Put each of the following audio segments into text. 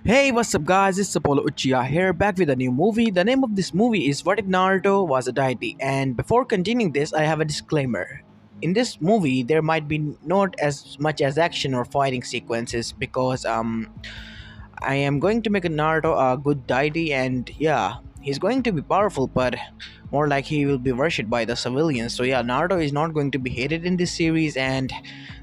Hey, what's up, guys? It's Apollo Uchiha here, back with a new movie. The name of this movie is What If Naruto Was a Deity? And before continuing this, I have a disclaimer. In this movie, there might be not as much as action or fighting sequences because I am going to make a Naruto a good deity, and yeah, he's going to be powerful, but more like he will be worshipped by the civilians. So yeah, Naruto is not going to be hated in this series, and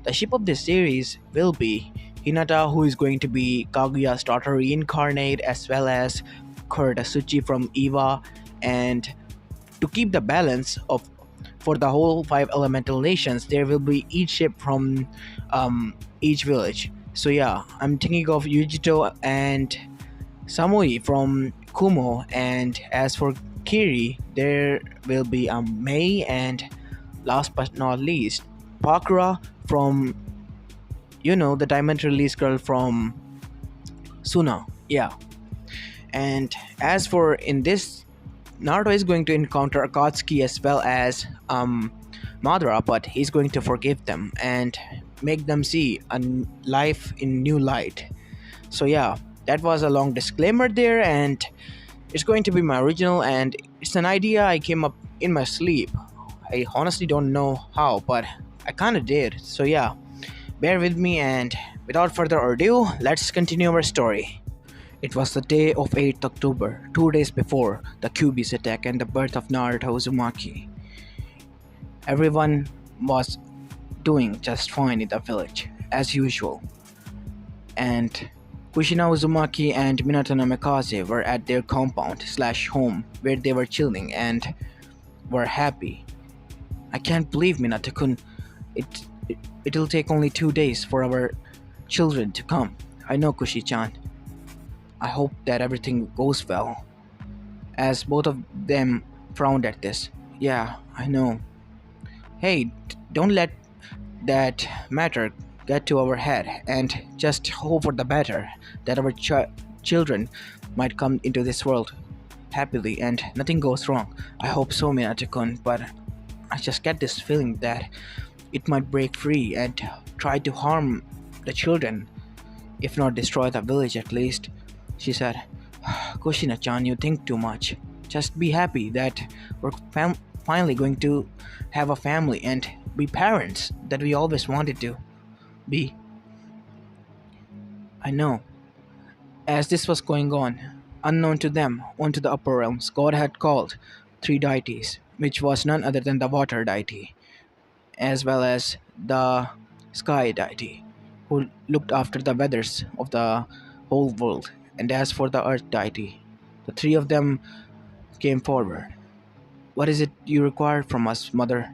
the ship of this series will be Hinata, who is going to be Kaguya's daughter reincarnate, as well as Kurtasuchi from Eva, and to keep the balance of for the whole five elemental nations, there will be each ship from each village. So yeah, I'm thinking of Yujito and Samui from Kumo, and as for Kiri, there will be Mei, and last but not least, Pakura from the diamond release girl from Suna. Yeah, and as for in this, Naruto is going to encounter Akatsuki as well as Madara, but he's going to forgive them and make them see life in new light. So yeah, that was a long disclaimer there, and it's going to be my original, and it's an idea I came up in my sleep. I honestly don't know how, but I kind of did. So yeah, bear with me, and without further ado, let's continue our story. It was the day of 8th October, 2 days before the Cubie's attack and the birth of Naruto Uzumaki. Everyone was doing just fine in the village, as usual, and Kushina Uzumaki and Minato Namikaze were at their compound slash home where they were chilling and were happy. I can't believe Minato-kun. It'll take only 2 days for our children to come. I know, Kushi-chan. I hope that everything goes well. As both of them frowned at this. Yeah, I know. Hey, don't let that matter get to our head, and just hope for the better, that our children might come into this world happily and nothing goes wrong. I hope so, Minato-kun, but I just get this feeling that it might break free and try to harm the children, if not destroy the village at least, she said. Kushina-chan, you think too much. Just be happy that we're finally going to have a family and be parents that we always wanted to be. I know. As this was going on, unknown to them, onto the upper realms, God had called three deities, which was none other than the water deity, as well as the sky deity, who looked after the weathers of the whole world, and as for the earth deity, the three of them came forward. What is it you require from us, mother?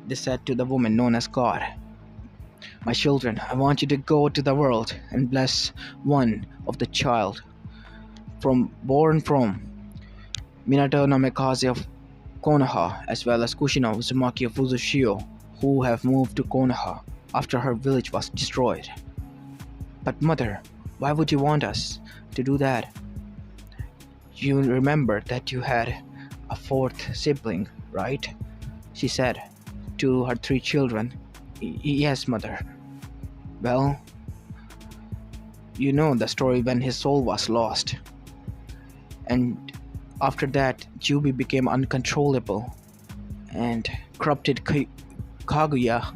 They said to the woman known as God. My children, I want you to go to the world and bless one of the child born from Minato Namikaze of Konoha, as well as Kushina Uzumaki of Uzushio, who have moved to Konoha after her village was destroyed. But mother, why would you want us to do that? You remember that you had a fourth sibling, right? She said to her three children. Yes, mother. Well, you know the story when his soul was lost. And after that, Cubie became uncontrollable and corrupted Kaguya,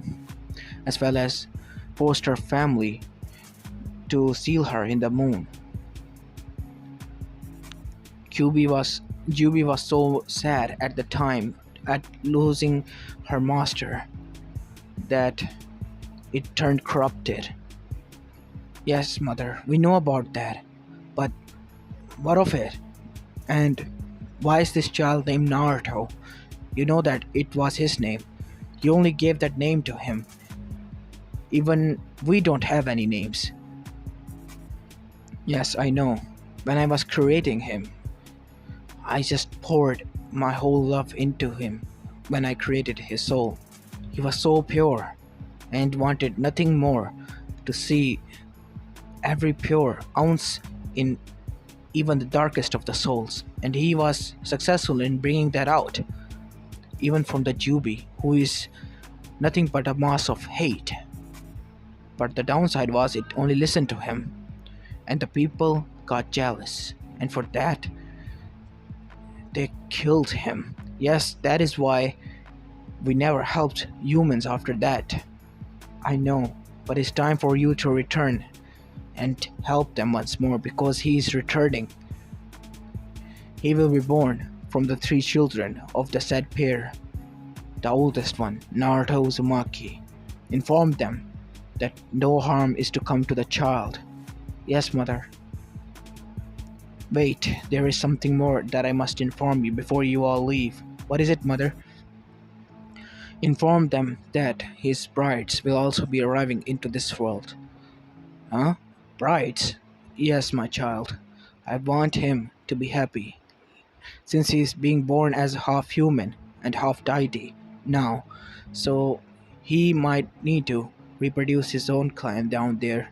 as well as forced her family to seal her in the moon. Cubie was so sad at the time at losing her master that it turned corrupted. Yes, mother, we know about that. But what of it? And why is this child named Naruto? You know that it was his name. You only gave that name to him. Even we don't have any names. Yes, I know. When I was creating him, I just poured my whole love into him when I created his soul. He was so pure and wanted nothing more to see every pure ounce in even the darkest of the souls, and he was successful in bringing that out, even from the Cubie, who is nothing but a mass of hate. But the downside was it only listened to him, and the people got jealous, and for that, they killed him. Yes, that is why we never helped humans after that. I know, but it's time for you to return and help them once more because he is returning. He will be born from the three children of the said pair. The oldest one, Naruto Uzumaki, informed them that no harm is to come to the child. Yes, mother. Wait, there is something more that I must inform you before you all leave. What is it, mother? Inform them that his brides will also be arriving into this world. Huh? Brides? Yes, my child. I want him to be happy, since he is being born as half human and half deity now, so he might need to reproduce his own clan down there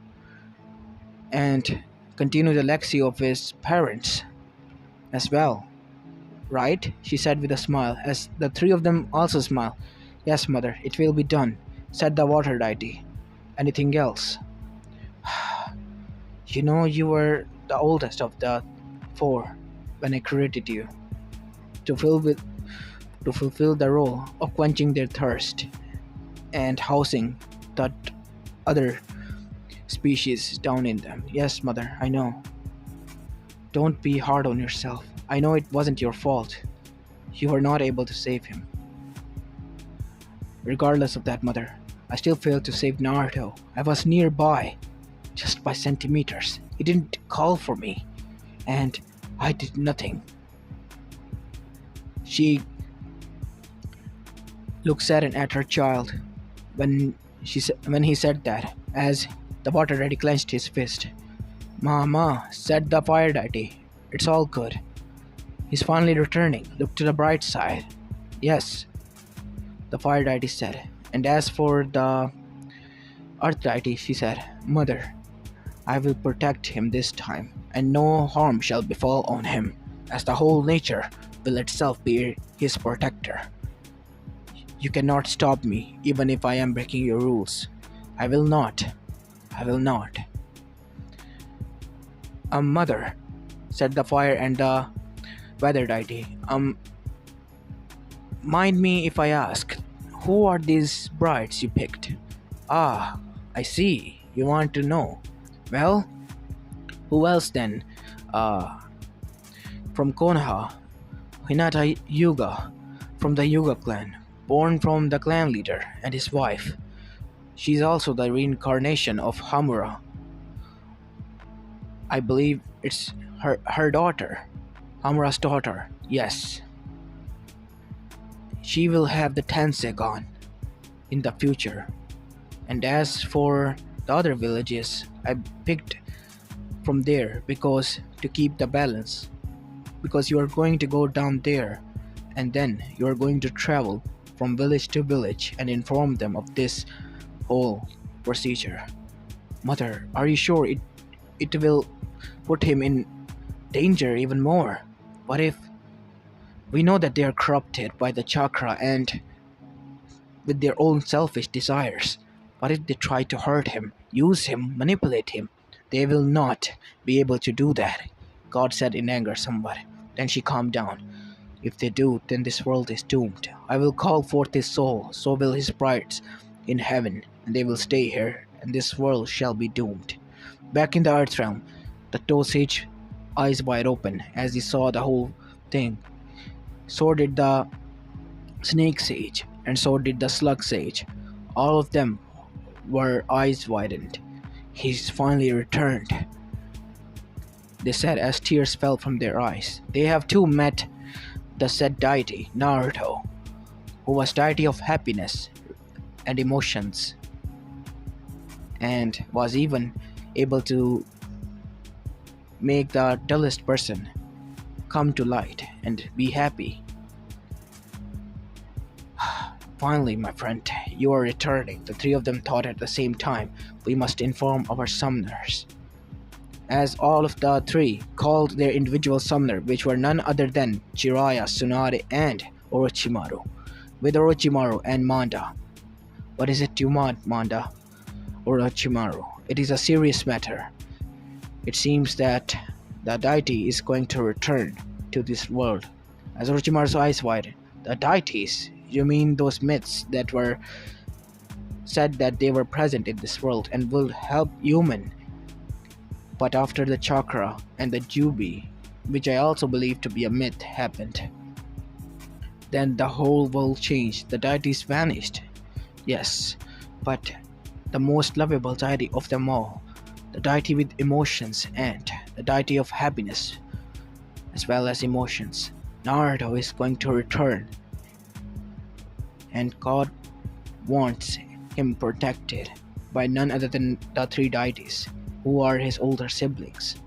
and continue the legacy of his parents as well. Right? She said with a smile, as the three of them also smiled. Yes, mother, it will be done, said the water deity. Anything else? You know, you were the oldest of the four when I created you to fulfill the role of quenching their thirst and housing that other species down in them. Yes, mother, I know. Don't be hard on yourself. I know it wasn't your fault. You were not able to save him. Regardless of that, mother, I still failed to save Naruto. I was nearby, just by centimeters. He didn't call for me, and I did nothing. She looked saddened at her child when he said that, as the water deity clenched his fist. Mama, said the fire deity, it's all good. He's finally returning. Look to the bright side. Yes, the fire deity said. And as for the earth deity, she said, Mother, I will protect him this time, and no harm shall befall on him, as the whole nature will itself be his protector. You cannot stop me, even if I am breaking your rules. I will not. I will not. Mother, said the fire and the weather deity. Mind me if I ask, who are these brides you picked? Ah, I see. You want to know. Well, who else then? From Konoha, Hinata Yuga, from the Yuga clan, born from the clan leader and his wife. She's also the reincarnation of Hamura. I believe it's her daughter, Hamura's daughter, yes. She will have the Tensegon in the future. And as for the other villages, I picked from there because to keep the balance. Because you are going to go down there and then you are going to travel from village to village and inform them of this whole procedure. Mother, are you sure it will put him in danger even more? What if we know that they are corrupted by the chakra and with their own selfish desires? What if they try to hurt him, use him, manipulate him? They will not be able to do that, God said in anger somewhat. Then she calmed down. If they do, then this world is doomed. I will call forth his soul, so will his brides in heaven, and they will stay here, and this world shall be doomed. Back in the earth realm, the Toe Sage, eyes wide open as he saw the whole thing. So did the Snake Sage, and so did the Slug Sage. All of them were eyes widened. He's finally returned, they said as tears fell from their eyes. They have too met the said deity, Naruto, who was deity of happiness and emotions, and was even able to make the dullest person come to light and be happy. Finally, my friend, you are returning. The three of them thought at the same time. We must inform our summoners. As all of the three called their individual summoner, which were none other than Jiraiya, Tsunade, and Orochimaru. With Orochimaru and Manda. What is it you want, Manda? Orochimaru. It is a serious matter. It seems that The deity is going to return to this world. As Orochimaru's eyes widened, the deities? You mean those myths that were said that they were present in this world and will help human? But after the chakra and the Cubie, which I also believe to be a myth, happened, then the whole world changed. The deities vanished. Yes, but the most lovable deity of them all, the deity with emotions and the deity of happiness as well as emotions. Naruto is going to return, and God wants him protected by none other than the three deities, who are his older siblings.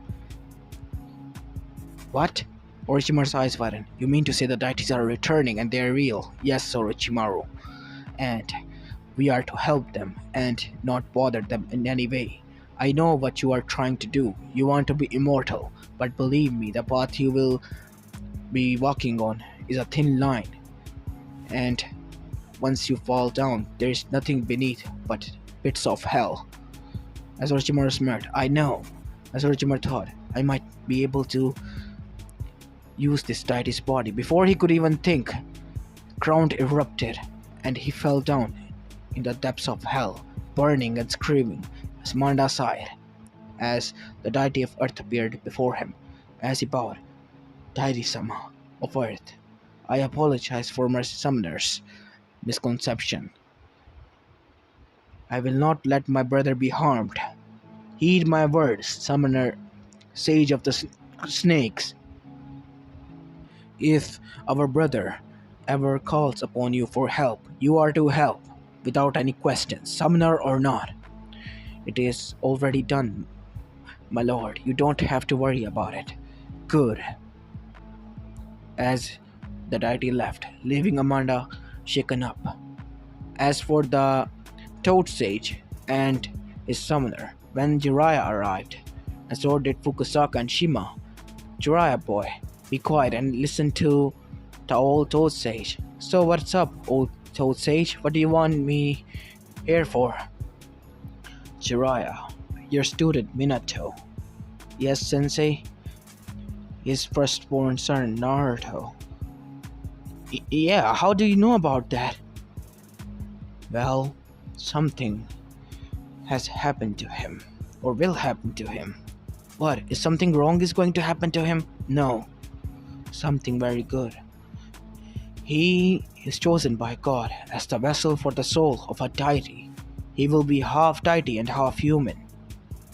What? Orochimaru's eyes widened. You mean to say the deities are returning and they are real? Yes, Orochimaru. And we are to help them and not bother them in any way. I know what you are trying to do. You want to be immortal, but believe me, the path you will be walking on is a thin line, and once you fall down, there is nothing beneath but pits of hell. As Orochimaru smirked, I know. As Orochimaru thought, I might be able to use this deity's body. Before he could even think, the ground erupted, and he fell down in the depths of hell, burning and screaming. As Manda sighed, as the deity of earth appeared before him. As he bowed, Deity-sama of earth, I apologize for my summoner's misconception. I will not let my brother be harmed. Heed my words, summoner, sage of the snakes. If our brother ever calls upon you for help, you are to help, without any questions, summoner or not. It is already done, my lord. You don't have to worry about it. Good. As the deity left, leaving Amanda shaken up. As for the Toad Sage and his summoner, when Jiraiya arrived, and so did Fukusaka and Shima, Jiraiya boy, be quiet and listen to the old Toad Sage. So what's up, old Toad Sage? What do you want me here for? Jiraiya, your student Minato. Yes, sensei? His firstborn son Naruto. Yeah, how do you know about that? Well, something has happened to him, or will happen to him. What, is something wrong is going to happen to him? No, something very good. He is chosen by God as the vessel for the soul of a deity. He will be half deity and half human.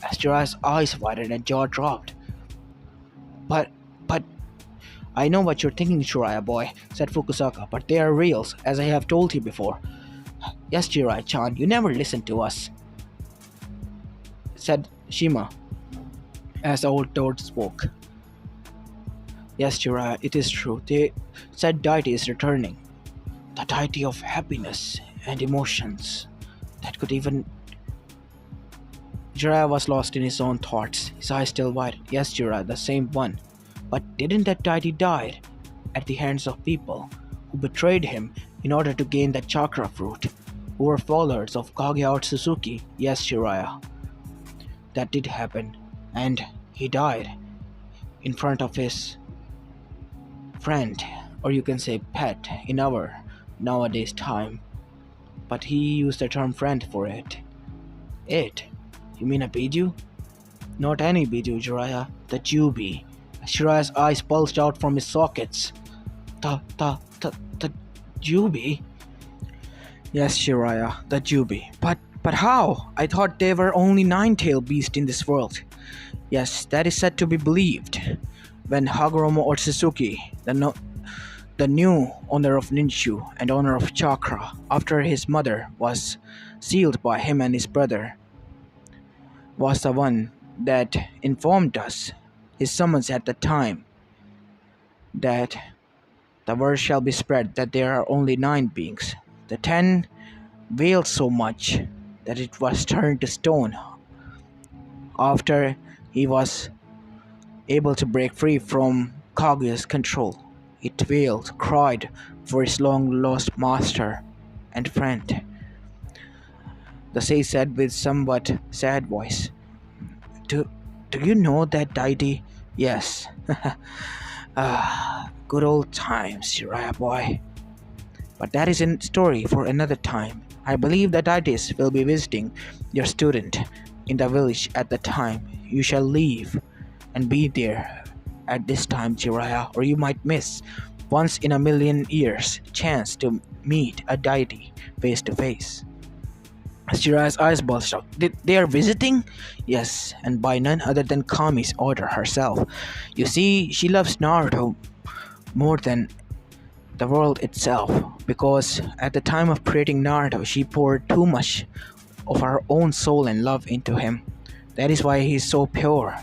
As Jiraiya's eyes widened and jaw dropped. But, I know what you're thinking, Jiraiya boy, said Fukusaka, but they are reals, as I have told you before. Yes, Jiraiya-chan, you never listen to us, said Shima, as the old toad spoke. Yes, Jiraiya, it is true. The said deity is returning. The deity of happiness and emotions. That could even... Jiraiya was lost in his own thoughts, his eyes still wide. Yes, Jiraiya, the same one. But didn't that deity die at the hands of people who betrayed him in order to gain the chakra fruit, who were followers of Kaguya or Suzuki? Yes, Jiraiya. That did happen, and he died in front of his friend, or you can say pet, in our nowadays time. But he used the term friend for it. It? You mean a Biju? Not any Biju, Jiraiya. The Cubie. Jiraiya's eyes bulged out from his sockets. The Cubie? Yes, Jiraiya, the Cubie. But how? I thought there were only 9-tailed beasts in this world. Yes, that is said to be believed. When Hagoromo Otsutsuki, the new owner of Ninshu and owner of Chakra, after his mother was sealed by him and his brother, was the one that informed us, his summons at the time, that the word shall be spread that there are only 9 beings. The 10 wailed so much that it was turned to stone after he was able to break free from Kaguya's control. It wailed, cried for his long-lost master and friend. The sage said with somewhat sad voice, Do you know that deity Yes. Good old times, Uriah boy. But that is a story for another time. I believe that Titus will be visiting your student in the village at the time. You shall leave and be there at this time, Jiraiya, or you might miss once in a million years chance to meet a deity face to face. As Jiraiya's eyes bulged out. They are visiting? Yes, and by none other than Kami's order herself. You see, she loves Naruto more than the world itself, because at the time of creating Naruto, she poured too much of her own soul and love into him. That is why he is so pure,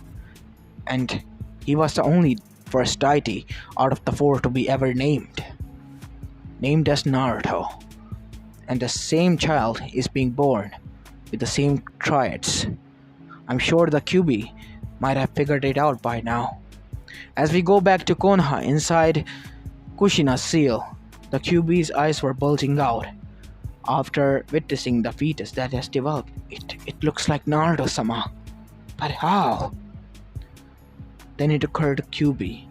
and he was the only first deity out of the four to be ever named as Naruto. And the same child is being born with the same triads. I'm sure the Cubie might have figured it out by now. As we go back to Konoha inside Kushina's seal, the Cubie's eyes were bulging out. After witnessing the fetus that has developed, it looks like Naruto-sama. But how? Then it occurred to Cubie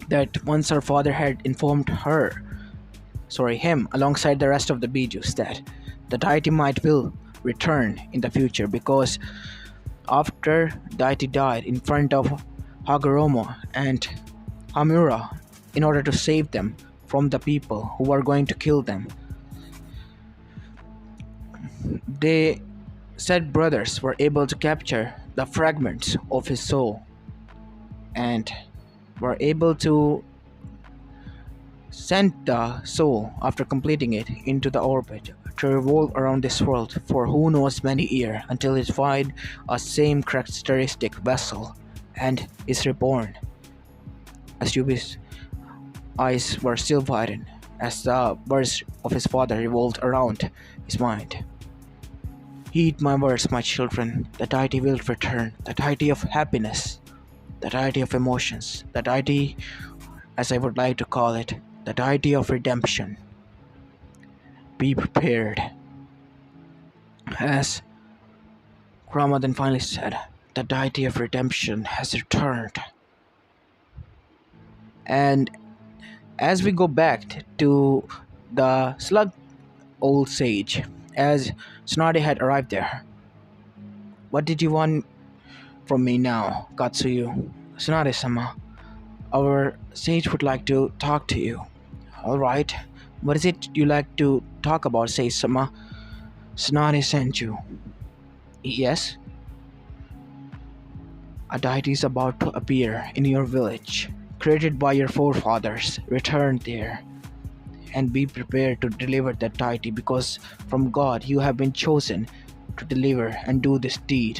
that once her father had informed him, alongside the rest of the Bijus, that the deity might will return in the future, because after deity died in front of Hagoromo and Hamura in order to save them from the people who were going to kill them, they said brothers were able to capture the fragments of his soul and were able to send the soul after completing it into the orbit to revolve around this world for who knows many years until it find a same characteristic vessel and is reborn. As Yubi's eyes were still widened as the words of his father revolved around his mind. Heed my words, my children. The deity will return, the deity of happiness, the deity of emotions, the deity, as I would like to call it, the deity of redemption. Be prepared. As Kurama then finally said, the deity of redemption has returned. And as we go back to the slug old sage, as Tsunade had arrived there, what did you want from me now, Katsuyu? Tsunade-sama, our sage would like to talk to you. Alright, what is it you like to talk about, Sage-sama? Tsunade sent you. Yes? A deity is about to appear in your village, created by your forefathers. Return there and be prepared to deliver that deity, because from God you have been chosen to deliver and do this deed.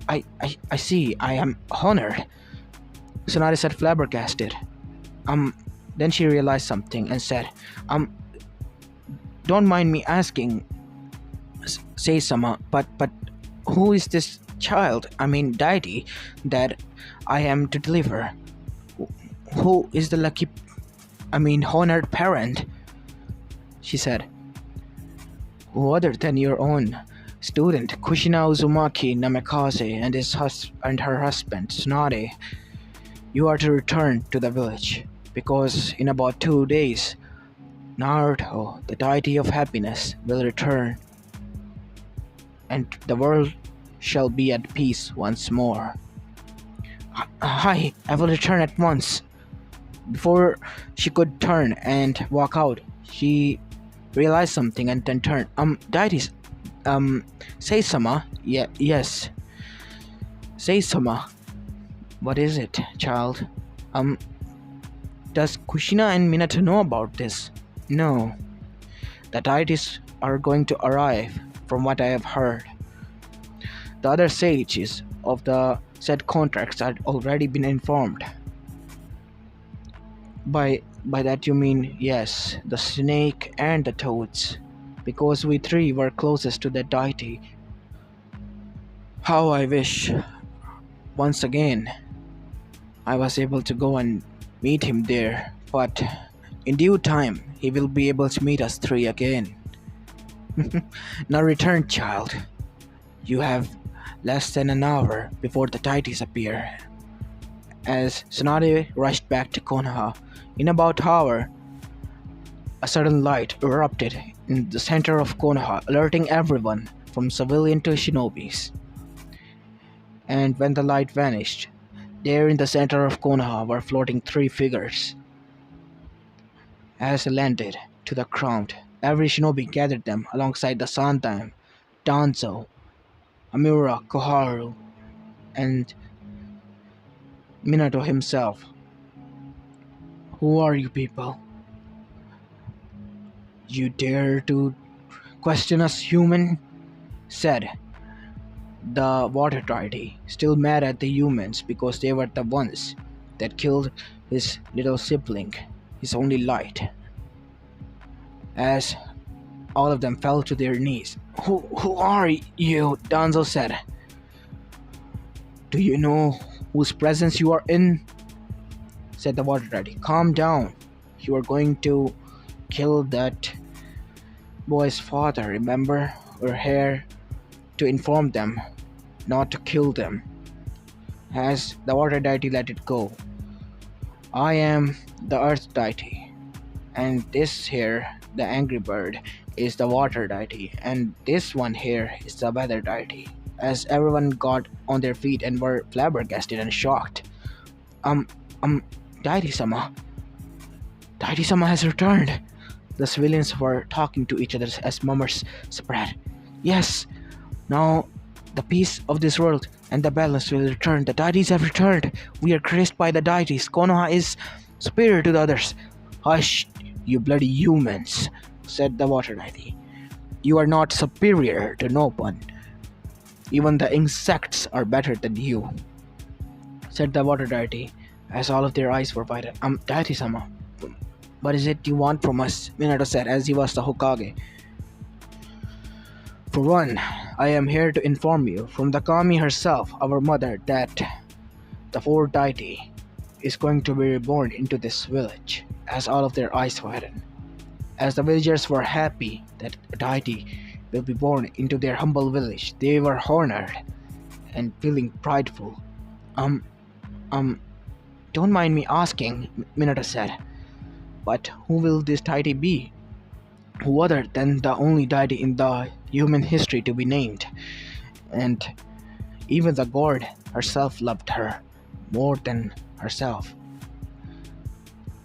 I see. I am honored. Tsunade said, flabbergasted. Then she realized something and said, don't mind me asking, Sei-sama, but who is this child, deity, that I am to deliver? Who is the lucky, honored parent? She said, who other than your own student, Kushina Uzumaki Namikaze, and her husband, Tsunade. You are to return to the village, because in about 2 days, Naruto, the deity of happiness, will return, and the world shall be at peace once more. Hi, I will return at once. Before she could turn and walk out, she realized something and then turned. Deities, Sei-sama? Yes. Sei-sama. What is it, child? Does Kushina and Minato know about this? No. The deities are going to arrive, from what I have heard. The other sages of the said contracts had already been informed. By that you mean, yes, the snake and the toads, because we three were closest to the deity. How I wish, once again, I was able to go and meet him there, but in due time, he will be able to meet us three again. Now return, child. You have less than an hour before the deities appear. As Tsunade rushed back to Konoha, in about an hour, a sudden light erupted in the center of Konoha, alerting everyone, from civilian to shinobis. And when the light vanished, there in the center of Konoha were floating three figures. As they landed to the ground, every shinobi gathered them alongside the Sandaime, Danzo, Amura, Koharu, and Minato himself. Who are you people? You dare to question us, human? Said the water deity, still mad at the humans because they were the ones that killed his little sibling, his only light. As all of them fell to their knees. Who are you? Danzo said. Do you know whose presence you are in? Said the water deity. Calm down. You are going to kill that boy's father, remember? We're here to inform them, not to kill them. As the water deity let it go. I am the earth deity, and this here, the angry bird, is the water deity, and this one here is the weather deity. As everyone got on their feet and were flabbergasted and shocked. Um, Deity-sama. Deity-sama has returned. The civilians were talking to each other as murmurs spread. Yes, now the peace of this world and the balance will return. The deities have returned. We are graced by the deities. Konoha is superior to the others. Hush, you bloody humans, said the water deity. You are not superior to no one. Even the insects are better than you, said the water deity, as all of their eyes were widened. Deity-sama, what is it you want from us? Minato said, as he was the Hokage. For one, I am here to inform you from the Kami herself, our mother, that the fourth deity is going to be reborn into this village, as all of their eyes widened. As the villagers were happy that a deity will be born into their humble village, they were honored and feeling prideful. Don't mind me asking, Minato said, but who will this deity be? Who other than the only deity in the human history to be named? And even the god herself loved her more than herself.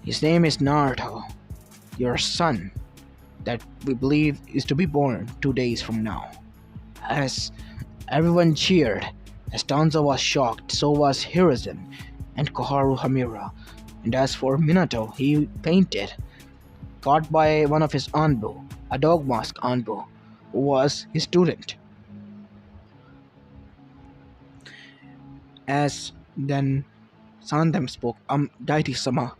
His name is Naruto, your son, that we believe is to be born 2 days from now. As everyone cheered, as Danzo was shocked, so was Hiruzen and Koharu Hamura. And as for Minato, he fainted, caught by one of his Anbu, a dog mask Anbu, who was his student. As then Sandaime spoke, Deity-sama,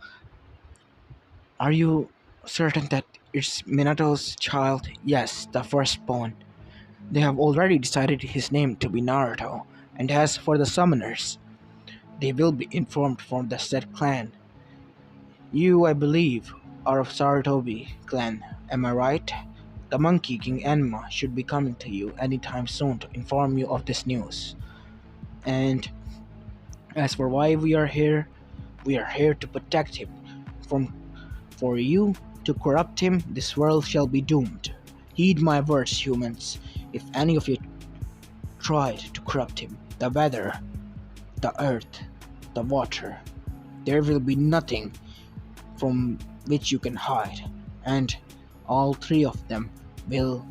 are you certain that it's Minato's child? Yes, the firstborn. They have already decided his name to be Naruto, and as for the summoners, they will be informed from the said clan. You, I believe, are of Sarutobi clan, am I right? The monkey King Enma should be coming to you anytime soon to inform you of this news. And as for why we are here to protect him. For you to corrupt him, this world shall be doomed. Heed my words, humans. If any of you tried to corrupt him, the weather, the earth, the water, there will be nothing from which you can hide, and all three of them will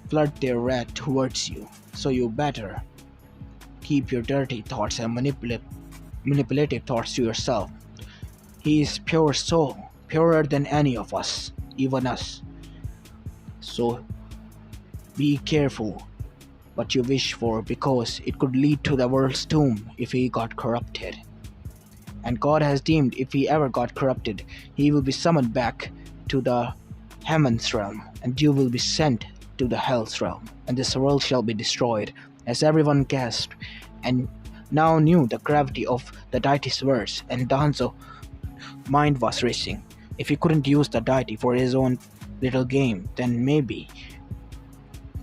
flood their wrath towards you. So you better keep your dirty thoughts and manipulative thoughts to yourself. He is pure soul, purer than any of us, even us. So be careful what you wish for, because it could lead to the world's doom if he got corrupted. And God has deemed if he ever got corrupted, he will be summoned back to the Heaven's realm, and you will be sent to the Hell's realm, and this world shall be destroyed. As everyone gasped and now knew the gravity of the deity's words, and Danzo's mind was racing. If he couldn't use the deity for his own little game, then maybe,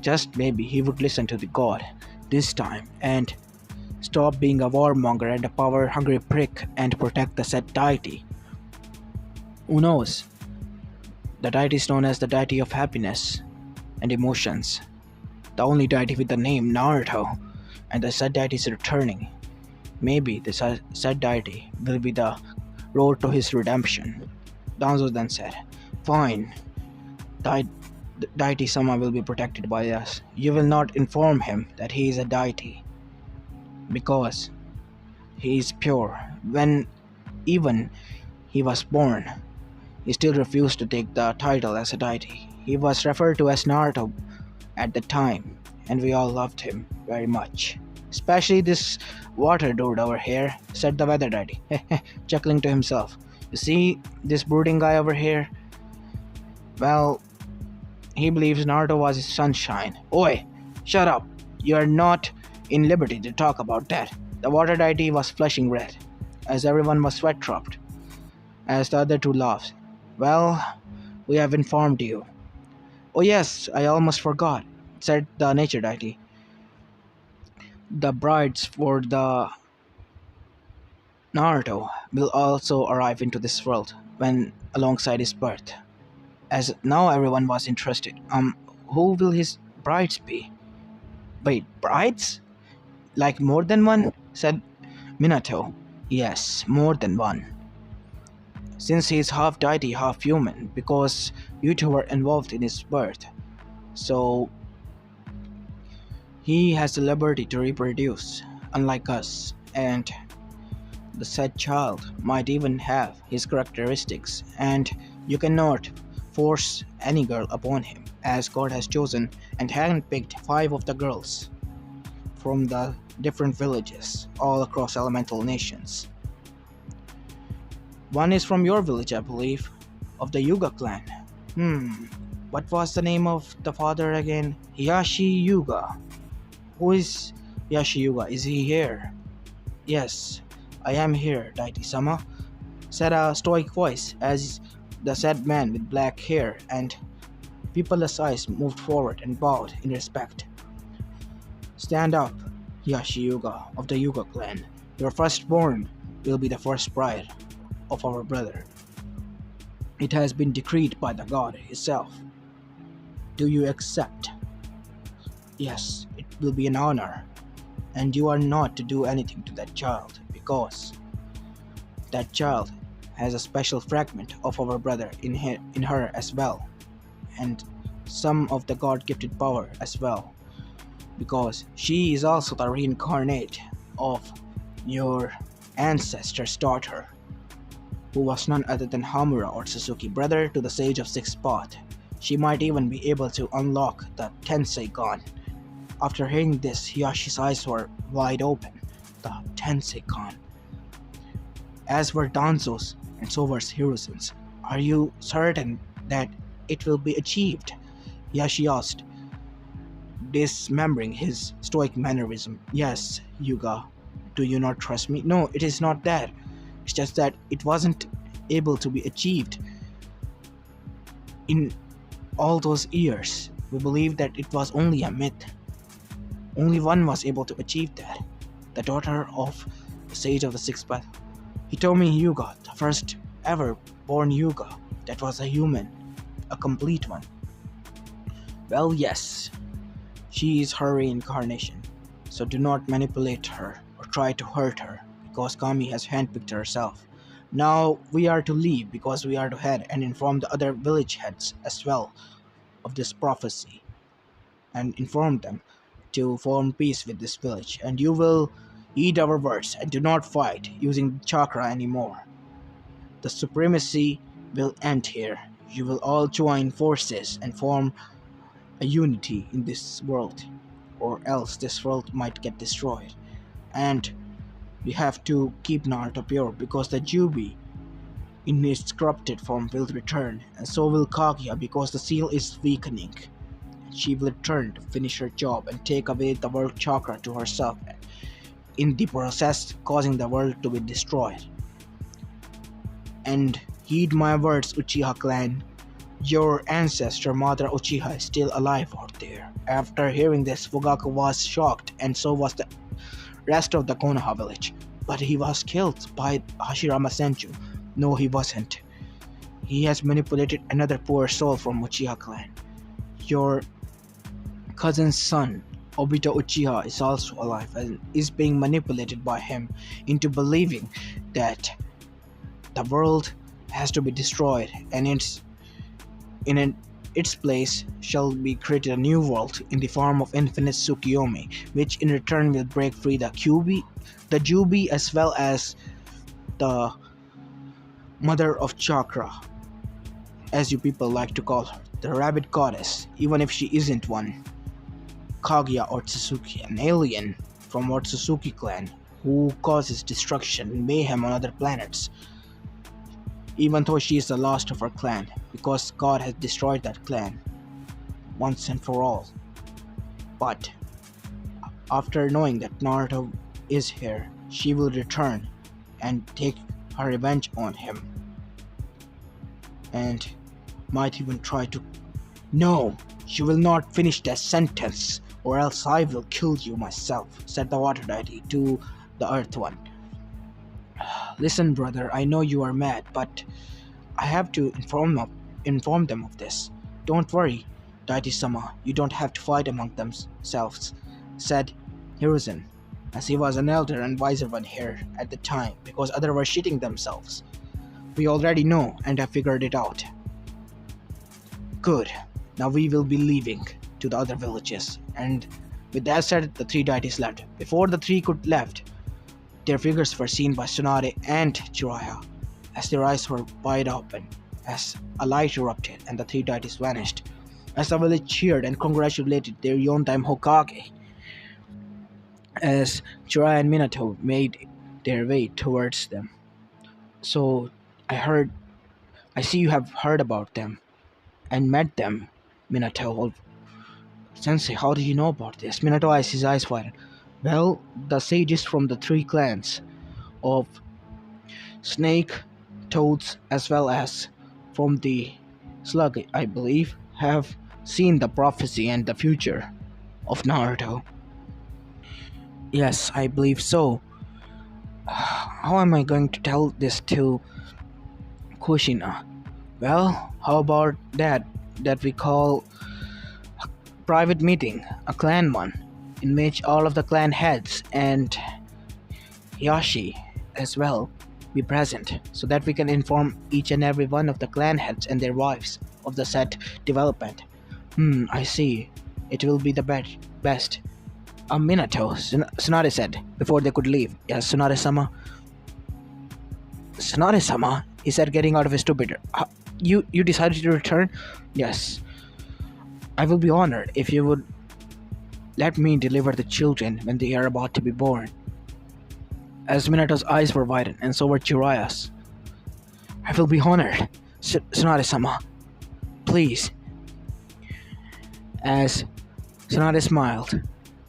just maybe, he would listen to the god. this time and stop being a warmonger and a power-hungry prick and protect the said deity. Who knows? The deity is known as the deity of happiness and emotions. The only deity with the name Naruto, and the said deity is returning. Maybe the said deity will be the road to his redemption. Danzo then said, "Fine, Dei- deity Sama will be protected by us. You will not inform him that he is a deity, because he is pure. When even he was born, he still refused to take the title as a deity. He was referred to as Naruto at the time, and we all loved him very much. Especially this water dude over here," said the weather deity, chuckling to himself. "You see this brooding guy over here? Well, he believes Naruto was his sunshine." "Oi, shut up. You are not in liberty to talk about that." The water deity was flushing red, as everyone was sweat-dropped, as the other two laughed. "Well, we have informed you." "Oh yes, I almost forgot," said the nature deity. "The brides for the Naruto will also arrive into this world when alongside his birth." As now everyone was interested. Who will his brides be?" "Wait, brides? Like more than one?" said Minato. "Yes, more than one. Since he is half deity, half human, because you two were involved in his birth. So he has the liberty to reproduce, unlike us, and the said child might even have his characteristics, and you cannot force any girl upon him, as God has chosen and handpicked 5 of the girls from the different villages all across elemental nations. One is from your village, I believe, of the Yuga clan. What was the name of the father again? Hiyashi Yuga. Who is Hiyashi Yuga? Is he here?" "Yes, I am here, deity-sama," said a stoic voice as the said man with black hair and pupilless eyes moved forward and bowed in respect. "Stand up, Hiyashi Yuga of the Yuga clan. Your firstborn will be the first bride of our brother. It has been decreed by the god himself. Do you accept?" "Yes, it will be an honor. And you are not to do anything to that child, because that child has a special fragment of our brother in her as well, and some of the god-gifted power as well, because she is also the reincarnate of your ancestor's daughter, who was none other than Hamura or Suzuki, brother to the Sage of Sixth Path. She might even be able to unlock the Tensei Gon." After hearing this, Hiyashi's eyes were wide open. The Tensei Gon. As were Danzo's, and so was Hiruzen's. "Are you certain that it will be achieved?" Hiyashi asked, dismembering his stoic mannerism. "Yes, Yuga. Do you not trust me?" "No, it is not that. It's just that it wasn't able to be achieved in all those years. We believe that it was only a myth. Only one was able to achieve that. The daughter of the Sage of the Sixth Path. Hitomi Yuga, the first ever born Yuga that was a human, a complete one." "Well, yes. She is her reincarnation, so do not manipulate her or try to hurt her, because Kami has handpicked herself. Now we are to leave because we are to head and inform the other village heads as well of this prophecy, and inform them to form peace with this village, and you will heed our words and do not fight using chakra anymore. The supremacy will end here. You will all join forces and form a unity in this world, or else this world might get destroyed. And we have to keep Naruto pure, because the Cubie in its corrupted form will return, and so will Kaguya, because the seal is weakening. She will return to finish her job and take away the world chakra to herself, in the process causing the world to be destroyed. And heed my words, Uchiha clan. Your ancestor, Mother Uchiha, is still alive out there. After hearing this, Fugaku was shocked, and so was the rest of the Konoha village. But he was killed by Hashirama Senju. No, he wasn't. He has manipulated another poor soul from Uchiha clan. Your cousin's son, Obito Uchiha, is also alive and is being manipulated by him into believing that the world has to be destroyed and its place shall be created a new world in the form of infinite Tsukiyomi, which in return will break free the Cubie, the Jubi, as well as the Mother of Chakra, as you people like to call her, the rabbit goddess, even if she isn't one. Kaguya Otsutsuki, an alien from Otsutsuki clan who causes destruction and mayhem on other planets, even though she is the last of her clan, because God has destroyed that clan once and for all. But after knowing that Naruto is here, she will return and take her revenge on him, and might even try to... No, she will not finish that sentence, or else I will kill you myself, said the water deity to the earth one. Listen, brother, I know you are mad, but I have to inform them of this. Don't worry, Deity-sama, you don't have to fight among themselves, said Hiruzen, as he was an elder and wiser one here at the time, because others were shitting themselves. We already know and have figured it out. Good, now we will be leaving to the other villages, and with that said, the three deities left. Before the three could left, their figures were seen by Tsunade and Jiraiya, as their eyes were wide open, as a light erupted and the three deities vanished, as the village cheered and congratulated their Yondaime Hokage, as Jiraiya and Minato made their way towards them. So, I see you have heard about them, and met them, Minato. Sensei, how do you know about this? Minato eyes his eyes wide. Well, the sages from the three clans of Snake, Toads, as well as from the Slug, I believe, have seen the prophecy and the future of Naruto. Yes, I believe so. How am I going to tell this to Kushina? Well, how about that we call a private meeting, a clan one, in which all of the clan heads and Yashi as well be present, so that we can inform each and every one of the clan heads and their wives of the said development. I see. It will be the best. Minato, Tsunade said before they could leave. Yes, Tsunade-sama. Tsunade-sama, he said, getting out of his stupor. You decided to return? Yes. I will be honored if you would let me deliver the children when they are about to be born. As Minato's eyes were widened, and so were Jiraiya's. I will be honored, Tsunade-sama. Please. As Tsunade smiled.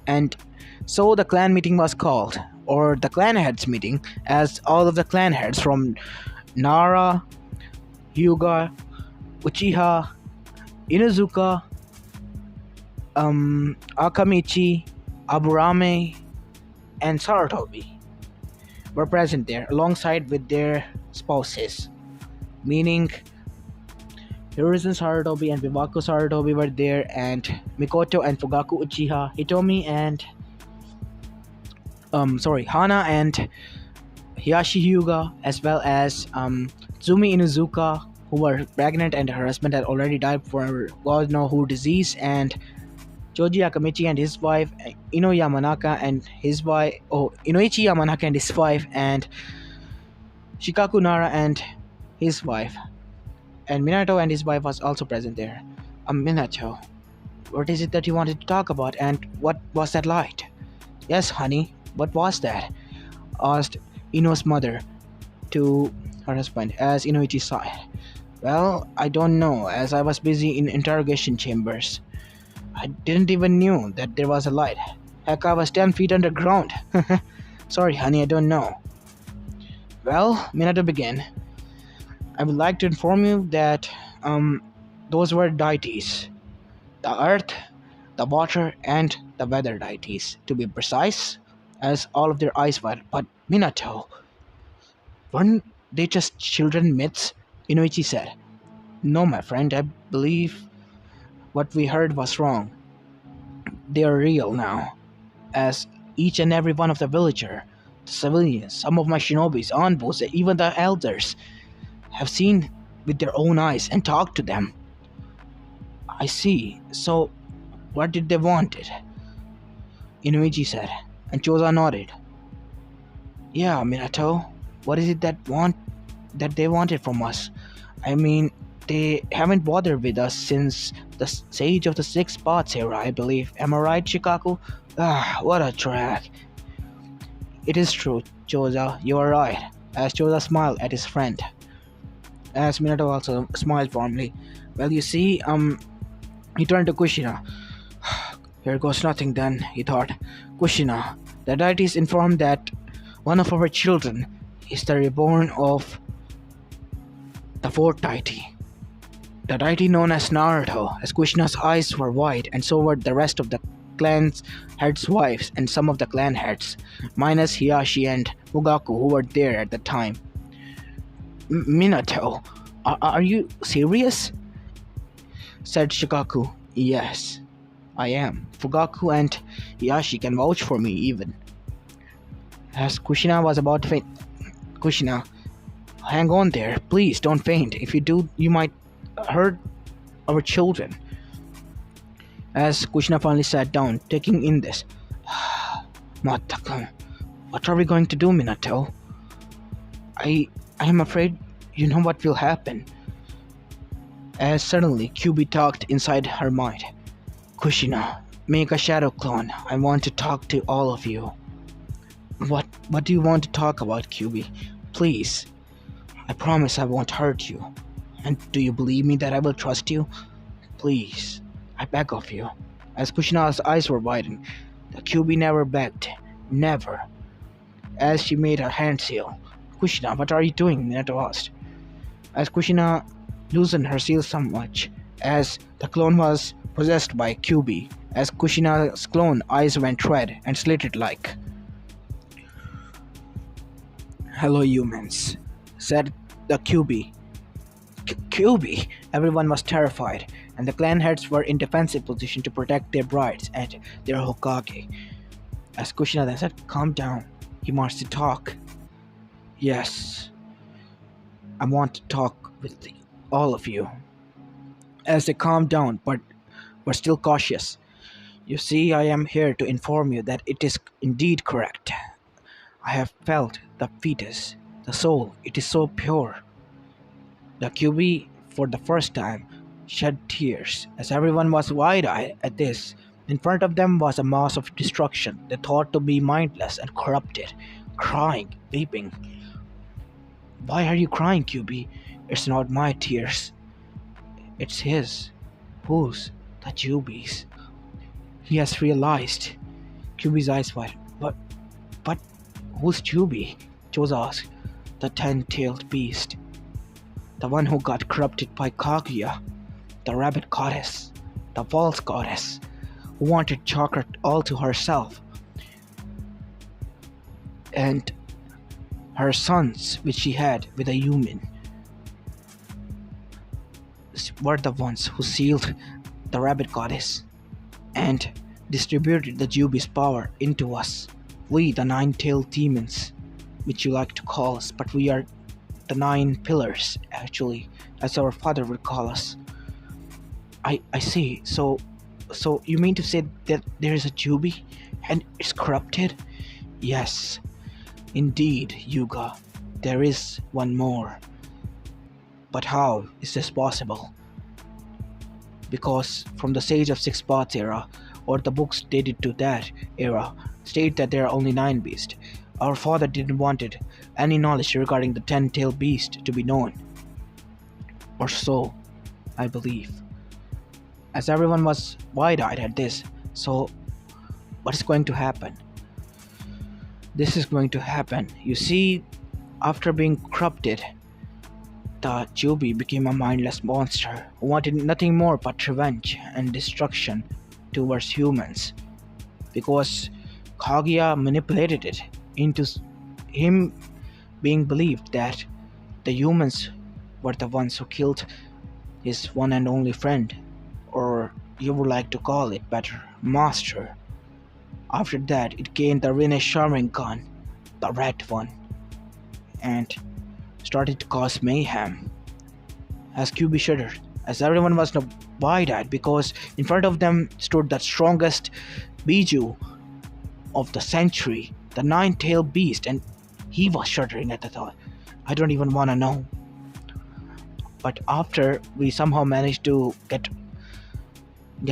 And so the clan meeting was called, or the clan heads meeting, as all of the clan heads from Nara, Hyuga, Uchiha, Inuzuka, Akamichi, Aburame, and Sarutobi were present there alongside with their spouses, meaning Hiruzen Sarutobi and Biwako Sarutobi were there, and Mikoto and Fugaku Uchiha, Hitomi and Hana and Hiyashi Hyuga, as well as Tsumi Inuzuka, who were pregnant and her husband had already died for God knows who disease, and Choji Akamichi and his wife, Inoichi Yamanaka and his wife, and Shikaku Nara and his wife. And Minato and his wife was also present there. Minato, what is it that you wanted to talk about, and what was that light? Yes, honey, what was that? Asked Ino's mother to her husband as Inoichi sighed. Well, I don't know, as I was busy in interrogation chambers. I didn't even knew that there was a light. Heck, I was 10 feet underground. Sorry, honey, I don't know. Well, Minato began. I would like to inform you that Those were deities: the earth, the water, and the weather deities, to be precise, as all of their eyes were. But Minato, weren't they just children myths? Inuichi said. No, my friend, I believe what we heard was wrong. They are real now, as each and every one of the villager, the civilians, some of my shinobis, envoys, even the elders have seen with their own eyes and talked to them. I see. So, what did they want it? Inuichi said, and Choza nodded. Yeah, Minato. What is it that they wanted from us? I mean, they haven't bothered with us since the Sage of the Six Spots era, I believe. Am I right, Shikaku? Ah, what a track. It is true, Choza, you are right. As Choza smiled at his friend. As Minato also smiled warmly. Well, you see, he turned to Kushina. Here goes nothing then, he thought. Kushina, the deities informed that one of our children is the reborn of the fourth deity. The deity known as Naruto, as Kushina's eyes were wide, and so were the rest of the clan's heads' wives and some of the clan heads, minus Hiyashi and Fugaku who were there at the time. Minato, are you serious? Said Shikaku. Yes, I am. Fugaku and Hiyashi can vouch for me even. As Kushina was about to faint. Kushina, hang on there. Please don't faint. If you do, you might hurt our children. As Kushina finally sat down, taking in this. Mataku, what are we going to do, Minato? I am afraid you know what will happen. As suddenly Cubie talked inside her mind. Kushina, make a shadow clone. I want to talk to all of you. What do you want to talk about, Cubie? Please. I promise I won't hurt you. And do you believe me that I will trust you? Please. I beg of you. As Kushina's eyes were widening, the Cubie never begged. Never. As she made her hand seal. Kushina, what are you doing? Minato asked. As Kushina loosened her seal somewhat, as the clone was possessed by Cubie, as Kushina's clone eyes went red and slitted like. Hello, humans, said the Cubie. Cubie! Everyone was terrified, and the clan heads were in defensive position to protect their brides and their Hokage. As Kushina then said, calm down. He wants to talk. Yes, I want to talk with all of you. As they calmed down, but were still cautious. You see, I am here to inform you that it is indeed correct. I have felt the fetus, the soul, it is so pure. The Cubie, for the first time, shed tears, as everyone was wide-eyed at this. In front of them was a mass of destruction, they thought to be mindless and corrupted, crying, weeping. Why are you crying, Cubie? It's not my tears. It's his. Whose? The Cubie's. He has realized. Cubie's eyes widened. But who's Cubie? Choza asked. The 10-tailed beast. The one who got corrupted by Kaguya. The rabbit goddess. The false goddess. Who wanted chocolate all to herself. And her sons, which she had with a human, were the ones who sealed the rabbit goddess and distributed the Cubie's power into us. We, the 9-tailed demons, which you like to call us, but we are the 9 pillars, actually, as our father would call us. I see. So you mean to say that there is a Cubie and it's corrupted? Yes, indeed, Yuga. There is one more. But how is this possible? Because from the Sage of Six Spots era, or the books dated to that era, state that there are only 9 beasts. Our father didn't want any knowledge regarding the 10-tailed beast to be known. Or so, I believe. As everyone was wide-eyed at this, so what is going to happen? This is going to happen. You see, after being corrupted, The Cubie became a mindless monster who wanted nothing more but revenge and destruction towards humans because Kaguya manipulated it into him being believed that the humans were the ones who killed his one and only friend, or you would like to call it better, master. After that, it gained the Rene gun, the red one, and started to cause mayhem. As Cubie shuddered, as everyone was now wide-eyed because in front of them stood the strongest Biju of the century, the nine-tailed beast, and he was shuddering at the thought. I don't even want to know. But after we somehow managed to get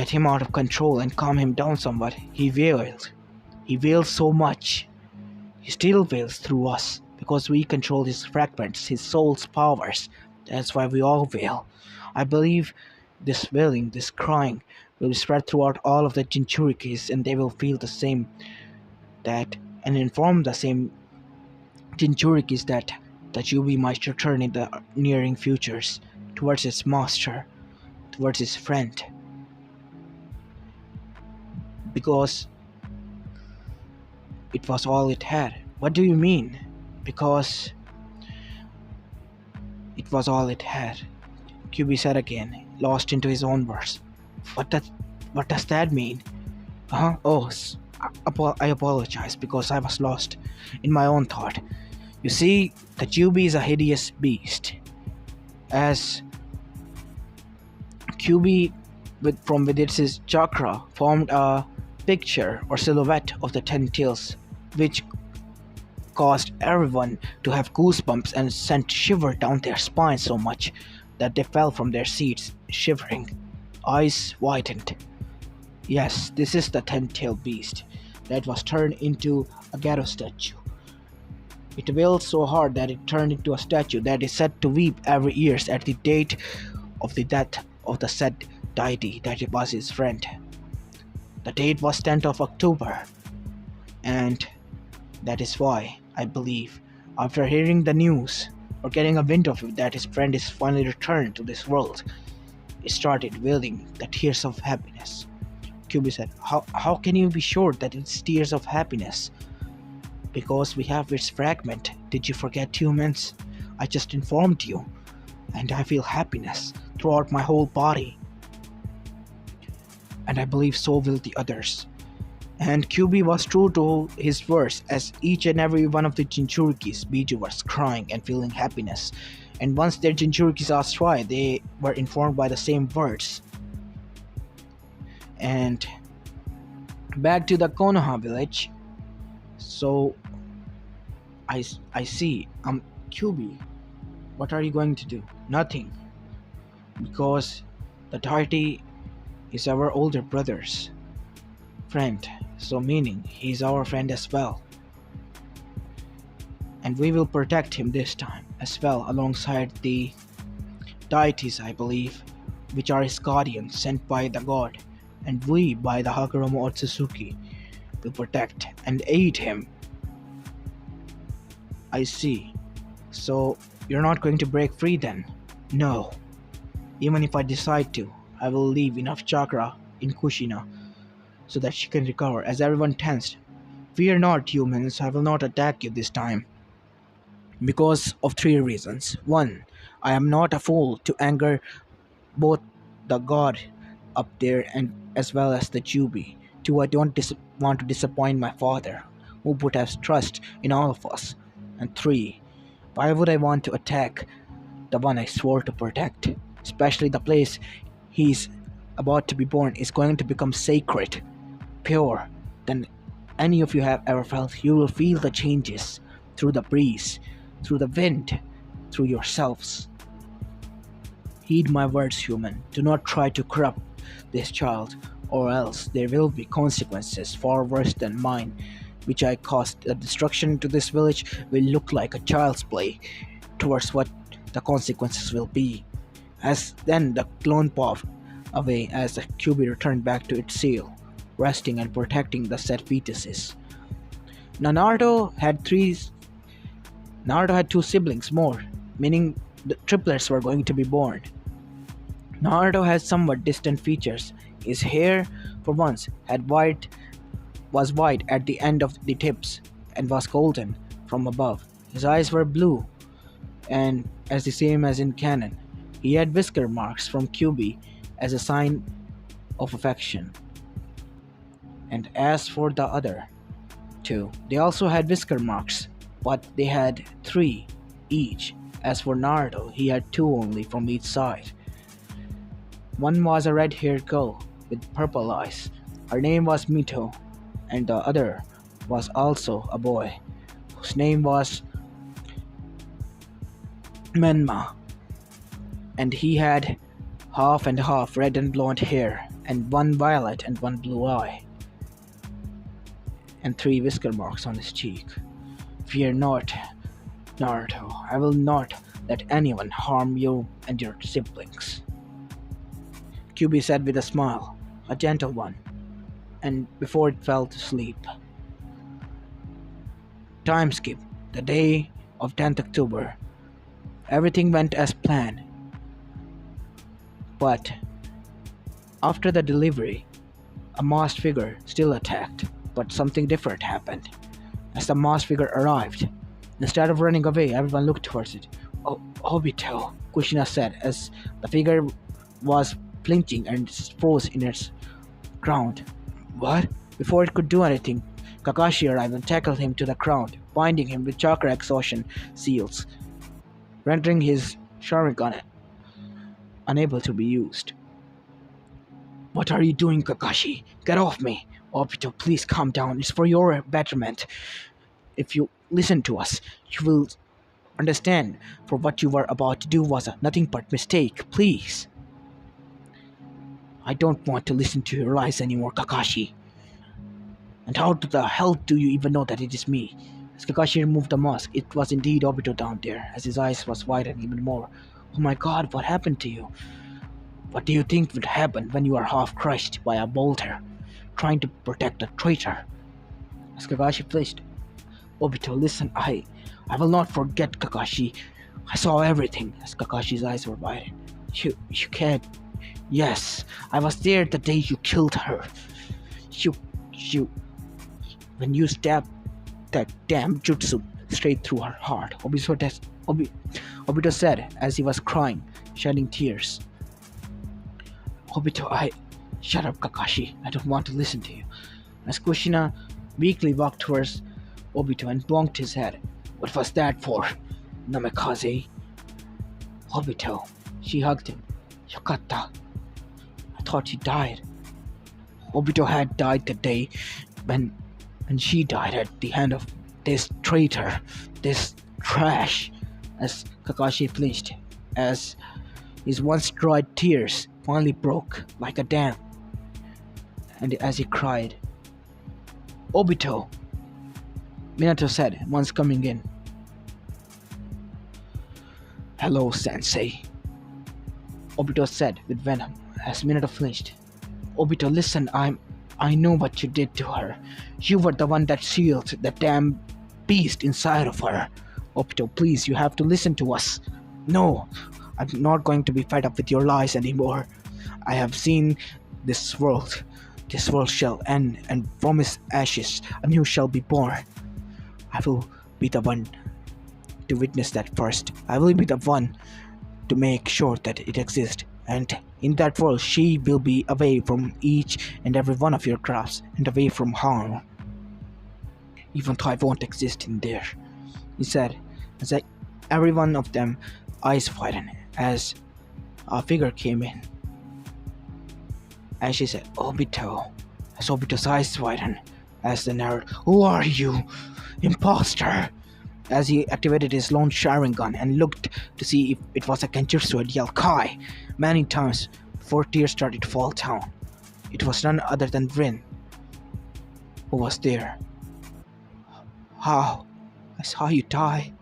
him out of control and calm him down somewhat, he wailed. He wailed so much. He still wails through us because we control his fragments, his soul's powers. That's why we all wail. I believe this wailing, this crying, will be spread throughout all of the Jinchurikis, and they will feel the same that and inform the same Jinchurikis that the Cubie might return in the nearing futures towards its master, towards his friend. Because it was all it had. What do you mean? Because it was all it had. Cubie said again, lost into his own words. What does that mean? Oh, I apologize because I was lost in my own thought. You see, the Cubie is a hideous beast. As Cubie, from within his chakra, formed a picture or silhouette of the 10 tails, which caused everyone to have goosebumps and sent shiver down their spines so much that they fell from their seats, shivering, eyes widened. Yes, this is the 10-tailed beast that was turned into a ghetto statue. It wailed so hard that it turned into a statue that is said to weep every year at the date of the death of the said deity that it was his friend. The date was 10th of October, and that is why, I believe, after hearing the news or getting a wind of it that his friend is finally returned to this world, he started wailing the tears of happiness. Cubie said, How can you be sure that it's tears of happiness? Because we have its fragment. Did you forget, humans? I just informed you, and I feel happiness throughout my whole body. And I believe so will the others. And Cubie was true to his words, as each and every one of the Jinchurikis Biju was crying and feeling happiness. And once their Jinchurikis asked why, they were informed by the same words. And back to the Konoha village. So I see. Cubie, what are you going to do? Nothing. Because the deity is our older brother's friend, so meaning he's our friend as well. And we will protect him this time as well, alongside the deities, I believe, which are his guardians sent by the god, and we, by the Hagoromo Otsutsuki, will protect and aid him. I see. So you're not going to break free then? No. Even if I decide to, I will leave enough chakra in Kushina so that she can recover. As everyone tensed, fear not, humans, I will not attack you this time. Because of 3 reasons. 1, I am not a fool to anger both the god up there and as well as the Cubie. 2, I don't want to disappoint my father, who put his trust in all of us. And 3, why would I want to attack the one I swore to protect? Especially the place he's about to be born is going to become sacred, pure, than any of you have ever felt. You will feel the changes through the breeze, through the wind, through yourselves. Heed my words, human. Do not try to corrupt this child, or else there will be consequences far worse than mine, which I caused. The destruction to this village will look like a child's play towards what the consequences will be. As then the clone puffed away as the Cubie returned back to its seal, resting and protecting the said fetuses. Now Naruto had 2 siblings more, meaning the triplets were going to be born. Naruto has somewhat distant features. His hair, for once, was white at the end of the tips and was golden from above. His eyes were blue and as the same as in canon. He had whisker marks from Cubie as a sign of affection. And as for the other two, they also had whisker marks, but they had three each. As for Naruto, he had two only from each side. One was a red haired girl with purple eyes. Her name was Mito, and the other was also a boy, whose name was Menma, and he had half and half red and blonde hair, and one violet and one blue eye, and three whisker marks on his cheek. Fear not, Naruto, I will not let anyone harm you and your siblings. Cubie said with a smile, a gentle one, and before it fell to sleep. Time skip, the day of 10th October. Everything went as planned. But after the delivery, a masked figure still attacked, but something different happened. As the masked figure arrived, instead of running away, everyone looked towards it. Oh, Obito, Kushina said as the figure was flinching and froze in its ground. What? Before it could do anything, Kakashi arrived and tackled him to the ground, binding him with chakra exhaustion seals, rendering his Sharingan unable to be used. What are you doing, Kakashi? Get off me! Obito, please calm down. It's for your betterment. If you listen to us, you will understand for what you were about to do was nothing but mistake. Please. I don't want to listen to your lies anymore, Kakashi. And how the hell do you even know that it is me? As Kakashi removed the mask, it was indeed Obito down there, as his eyes was widened even more. Oh my god, what happened to you? What do you think would happen when you are half crushed by a boulder, trying to protect a traitor? As Kakashi flinched, Obito, listen, I will not forget, Kakashi. I saw everything. As Kakashi's eyes were widened. You can't. Yes, I was there the day you killed her. You, when you stabbed that damn jutsu straight through her heart, Obito said as he was crying, shedding tears. Obito, shut up, Kakashi. I don't want to listen to you. As Kushina weakly walked towards Obito and bonked his head. What was that for? Namikaze. Obito. She hugged him. Yokata. I thought you died. Obito had died the day when she died at the hand of this traitor, this trash. As Kakashi flinched, as his once dried tears finally broke like a dam, and as he cried, Obito, Minato said once coming in. Hello, Sensei, Obito said with venom as Minato flinched. Obito, listen, I know what you did to her. You were the one that sealed the damn beast inside of her. Obito, please, you have to listen to us. No, I'm not going to be fed up with your lies anymore. I have seen this world. This world shall end, and from its ashes a new shall be born. I will be the one to witness that first. I will be the one to make sure that it exists. And in that world, she will be away from each and every one of your crafts and away from harm. Even though I won't exist in there, he said, as every one of them eyes widened as a figure came in. And she said, Obito. As Obito's eyes widened as the Naruto, who are you? Imposter! As he activated his lone Sharingan and looked to see if it was a Kenjutsu and yelled Kai many times before tears started to fall down. It was none other than Rin who was there. How? I saw you die.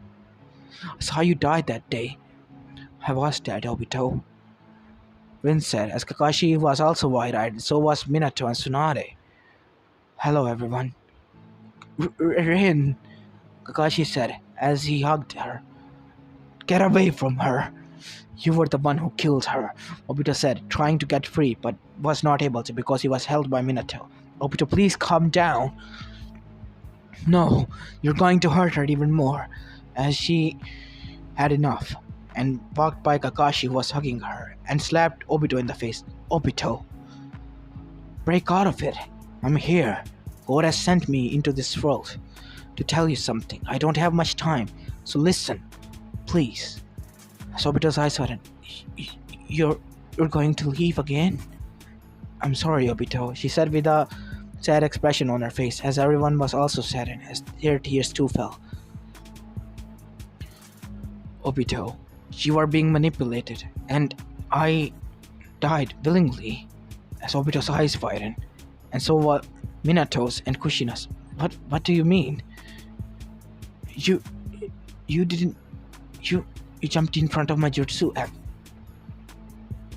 I saw you die that day. I was dead, Obito. Rin said, as Kakashi was also wide-eyed, and so was Minato and Tsunade. Hello, everyone. Rin, Kakashi said, as he hugged her. Get away from her! You were the one who killed her, Obito said, trying to get free, but was not able to because he was held by Minato. Obito, please calm down. No, you're going to hurt her even more. As she had enough, and walked by Kakashi, who was hugging her, and slapped Obito in the face. Obito, break out of it. I'm here. God has sent me into this world to tell you something. I don't have much time, so listen, please. As Obito's eyes hardened, you're going to leave again? I'm sorry, Obito, she said with a sad expression on her face, as everyone was also saddened, as their tears too fell. Obito, you are being manipulated, and I died willingly. As Obito's eyes widened, and so were Minato's and Kushina's. What do you mean? You didn't... You jumped in front of my jutsu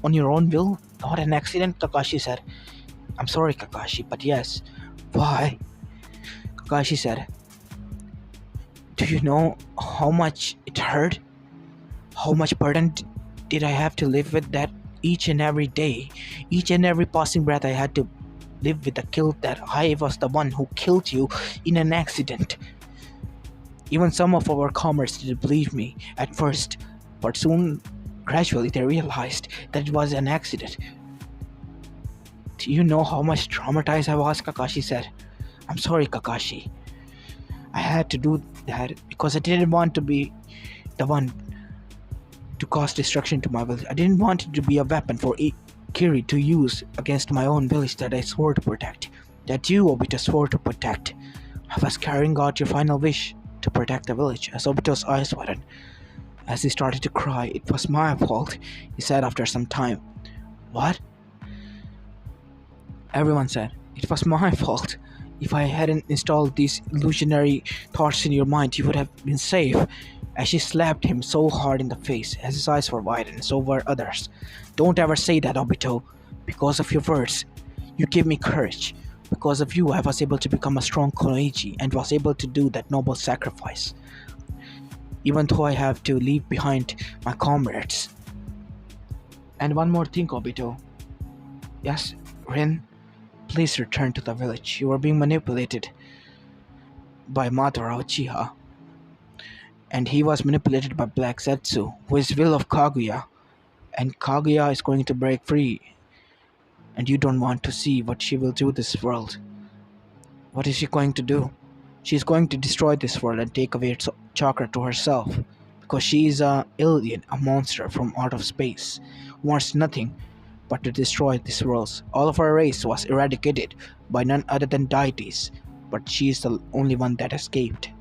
on your own will? Not an accident, Kakashi said. I'm sorry, Kakashi, but yes. Why? Kakashi said. Do you know how much it hurt? How much burden did I have to live with that each and every day? Each and every passing breath I had to live with the guilt that I was the one who killed you in an accident. Even some of our comrades didn't believe me at first, but soon, gradually, they realized that it was an accident. Do you know how much traumatized I was? Kakashi said. I'm sorry, Kakashi. I had to do that because I didn't want to be the one to cause destruction to my village. I didn't want it to be a weapon for Kiri to use against my own village that I swore to protect. That you, Obito, swore to protect. I was carrying out your final wish to protect the village. As Obito's eyes widened, as he started to cry, it was my fault, he said after some time. What? Everyone said, it was my fault. If I hadn't installed these illusionary thoughts in your mind, you would have been safe. As she slapped him so hard in the face, as his eyes were wide, and so were others. Don't ever say that, Obito. Because of your words, you give me courage. Because of you, I was able to become a strong Konoichi and was able to do that noble sacrifice. Even though I have to leave behind my comrades. And one more thing, Obito. Yes, Rin, please return to the village. You are being manipulated by Madara Uchiha. And he was manipulated by Black Zetsu, who is will of Kaguya. And Kaguya is going to break free. And you don't want to see what she will do this world. What is she going to do? She's going to destroy this world and take away its chakra to herself. Because she is an alien, a monster from out of space, who wants nothing but to destroy this world. All of her race was eradicated by none other than deities, but she is the only one that escaped.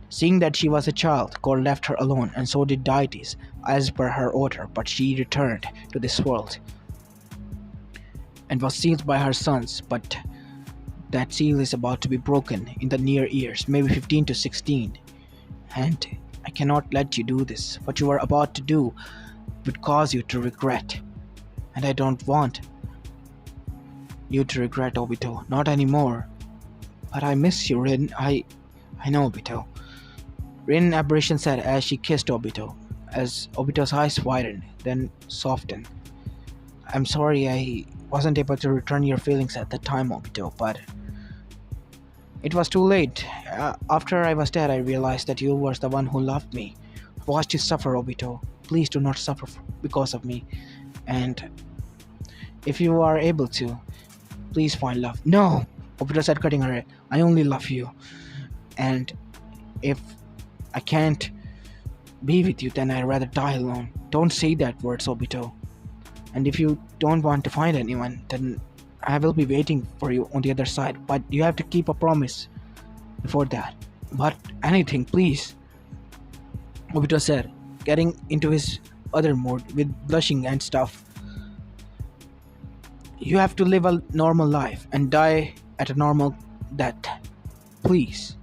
Seeing that she was a child, God left her alone, and so did deities, as per her order, but she returned to this world and was sealed by her sons, but that seal is about to be broken in the near years, maybe 15 to 16. And I cannot let you do this. What you are about to do would cause you to regret. And I don't want you to regret, Obito. Not anymore. But I miss you, Rin. I know, Obito. Rin Aberration said as she kissed Obito, as Obito's eyes widened, then softened. I'm sorry I wasn't able to return your feelings at the time, Obito, but it was too late. After I was dead, I realized that you were the one who loved me. I watched you suffer, Obito. Please do not suffer because of me. And if you are able to, please find love. No! Obito said, cutting her head. I only love you. And if I can't be with you, then I'd rather die alone. Don't say that words, Obito. And if you don't want to find anyone, then I will be waiting for you on the other side. But you have to keep a promise before that. But anything, please. Obito said, getting into his other mode with blushing and stuff. You have to live a normal life and die at a normal death. Please.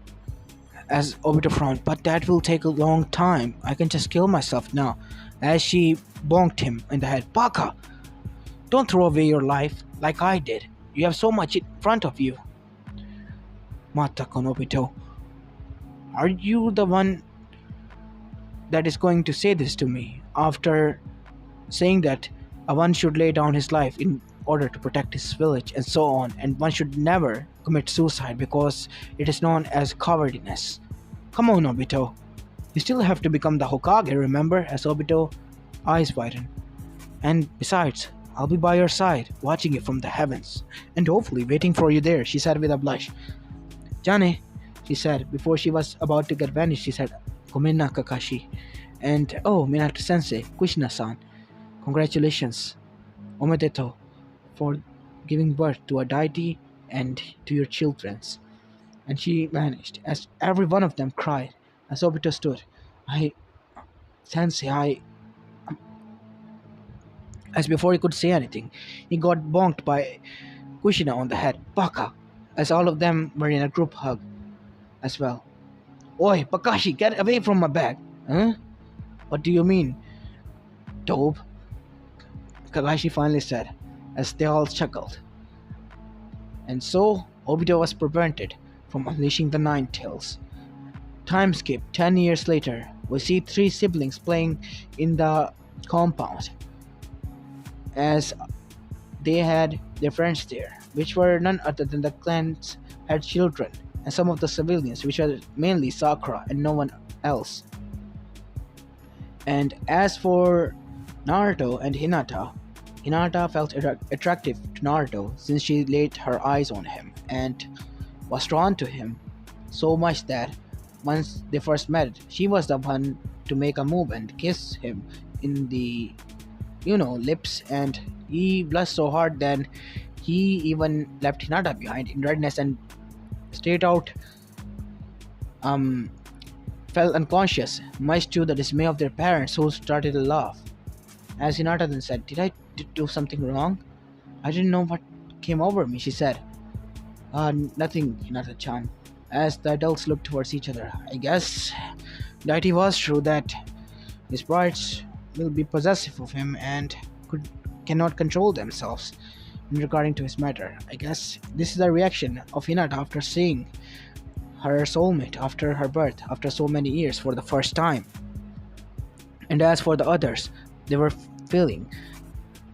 As Obito frowned, but that will take a long time. I can just kill myself now. As she bonked him in the head. Baka! Don't throw away your life like I did. You have so much in front of you. Matako Obito. Are you the one that is going to say this to me after saying that one should lay down his life in order to protect his village and so on, and one should never commit suicide because it is known as cowardliness. Come on, Obito. You still have to become the Hokage, remember? As Obito eyes widen. And besides, I'll be by your side, watching you from the heavens, and hopefully waiting for you there, she said with a blush. Jane, she said, before she was about to get vanished, she said, Komena Kakashi. And oh, Minato sensei, Kushina san, congratulations, Omedeto, for giving birth to a deity and to your children's. And she vanished, as every one of them cried, as Obito stood. I, Sensei, as before he could say anything, he got bonked by Kushina on the head, Baka, as all of them were in a group hug as well. Oi, Bakashi, get away from my bag! Huh? What do you mean, dope? Kakashi finally said, as they all chuckled. And so, Obito was prevented from unleashing the Nine Tails. Time skip 10 years later, we see three siblings playing in the compound as they had their friends there, which were none other than the clans had children, and some of the civilians, which were mainly Sakura and no one else. And as for Naruto and Hinata, Hinata felt attractive to Naruto since she laid her eyes on him and was drawn to him so much that once they first met, she was the one to make a move and kiss him in the lips, and he blushed so hard that he even left Hinata behind in redness and straight out fell unconscious, much to the dismay of their parents, who started to laugh. As Hinata then said, Did I do something wrong? I didn't know what came over me, she said. Nothing, Hinata-chan. As the adults looked towards each other, I guess that it was true that his brides will be possessive of him and cannot control themselves in regarding to his matter. I guess this is the reaction of Hinata after seeing her soulmate after her birth after so many years for the first time. And as for the others, they were feeling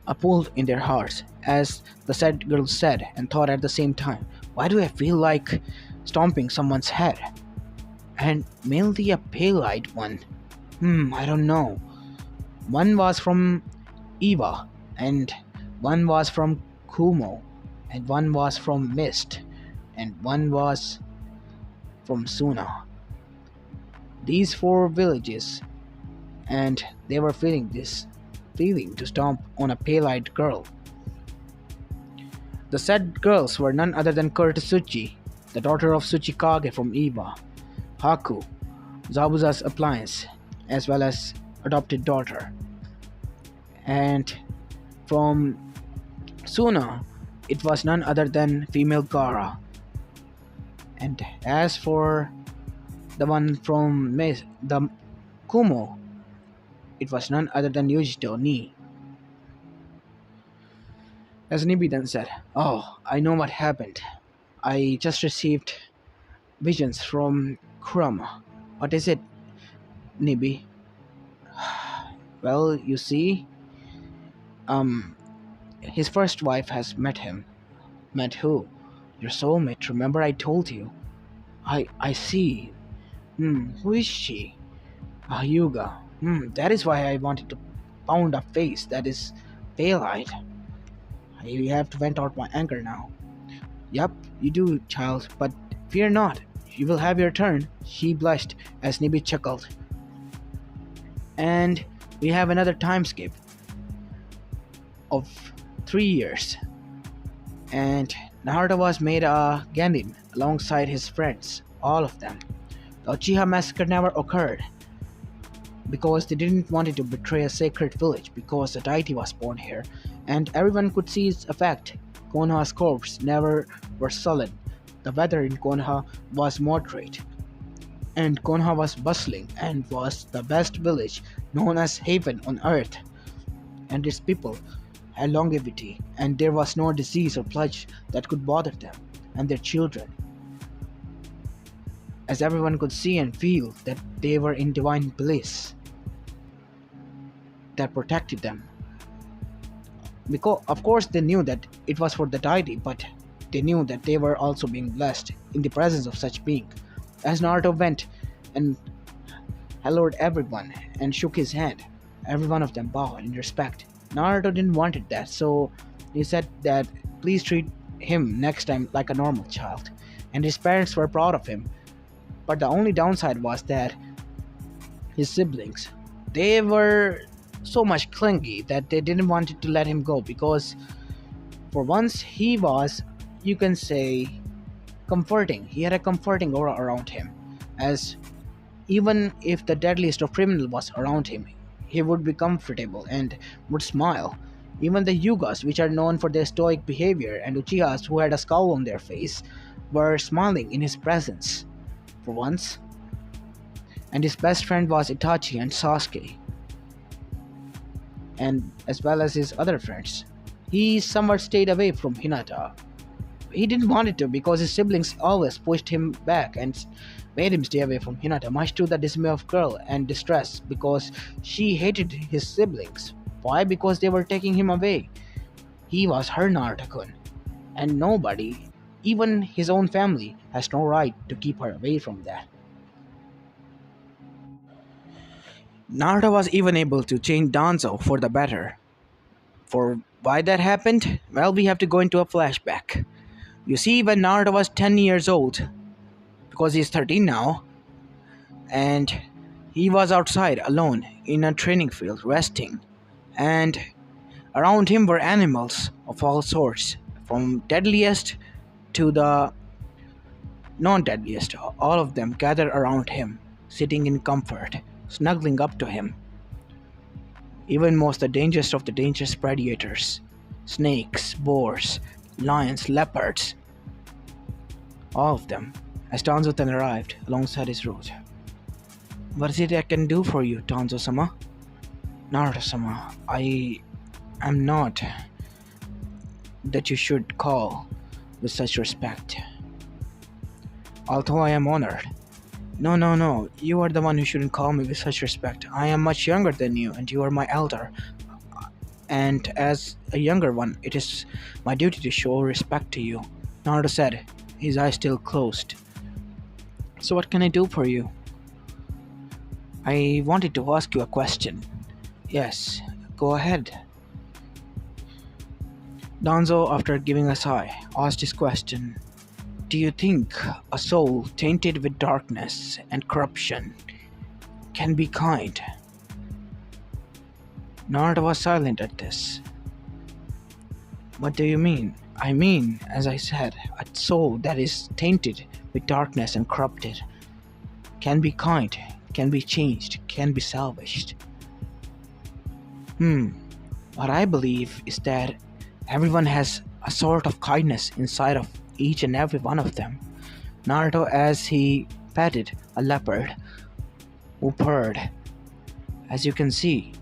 a pull in their hearts, as the said girl said and thought at the same time, why do I feel like stomping someone's head? And mainly a pale-eyed one. I don't know. One was from Eva, and one was from Kumo, and one was from Mist, and one was from Suna. These four villages, and they were feeling this feeling to stomp on a pale-eyed girl. The said girls were none other than Kurtsuchi, the daughter of Tsuchikage from Eva, Haku, Zabuza's appliance, as well as adopted daughter. And from Suna, it was none other than female Gara. And as for the one from the Kumo, it was none other than Yujito Ni. As Nibi then said, Oh, I know what happened. I just received visions from Kurama. What is it, Nibi? Well, you see, his first wife has met him. Met who? Your soulmate, remember I told you. I see. Who is she? Hyuga. That is why I wanted to pound a face that is pale-eyed. I have to vent out my anger now. Yup, you do, child, but fear not. You will have your turn, she blushed as Nibi chuckled. And we have another time skip of 3 years. And Naruto was made a Genin alongside his friends, all of them. The Uchiha massacre never occurred because they didn't want to betray a sacred village because the deity was born here, and everyone could see its effect. Konoha's corpse never were sullen. The weather in Konoha was moderate, and Konoha was bustling and was the best village known as Haven on earth, and its people had longevity, and there was no disease or plague that could bother them and their children, as everyone could see and feel that they were in divine bliss. that protected them. Because, of course, they knew that it was for the deity, but they knew that they were also being blessed in the presence of such being. As Naruto went and helloed everyone and shook his hand, every one of them bowed in respect. Naruto didn't want it that, so he said that please treat him next time like a normal child. And his parents were proud of him. But the only downside was that his siblings, they were so much clingy that they didn't want to let him go because for once he was, you can say, comforting. He had a comforting aura around him, as even if the deadliest of criminals was around him, he would be comfortable and would smile. Even the Yugas, which are known for their stoic behavior, and Uchihas, who had a scowl on their face, were smiling in his presence for once. And his best friend was Itachi and Sasuke, and as well as his other friends. He somewhat stayed away from Hinata. He didn't want it to because his siblings always pushed him back and made him stay away from Hinata, much to the dismay of girl and distress because she hated his siblings. Why? Because they were taking him away. He was her Naruto-kun, and nobody, even his own family, has no right to keep her away from that. Naruto was even able to change Danzo for the better. For why that happened? Well, we have to go into a flashback. You see, when Naruto was 10 years old, because he's 13 now, and he was outside alone in a training field resting, and around him were animals of all sorts, from deadliest to the non-deadliest, all of them gathered around him, sitting in comfort, snuggling up to him. Even most the dangerous of the dangerous predators, snakes, boars, lions, leopards, all of them, as Danzo then arrived alongside his route. What is it I can do for you, Danzo-sama? Naruto-sama, I am not that you should call with such respect. Although I am honored. No, you are the one who shouldn't call me with such respect. I am much younger than you, and you are my elder. And as a younger one, it is my duty to show respect to you. Naruto said, his eyes still closed. So what can I do for you? I wanted to ask you a question. Yes, go ahead. Danzo, after giving a sigh, asked his question. Do you think a soul tainted with darkness and corruption can be kind? Naruto was silent at this. What do you mean? I mean, as I said, a soul that is tainted with darkness and corrupted can be kind, can be changed, can be salvaged. What I believe is that everyone has a sort of kindness inside of each and every one of them. Naruto, as he petted a leopard who purred. As you can see,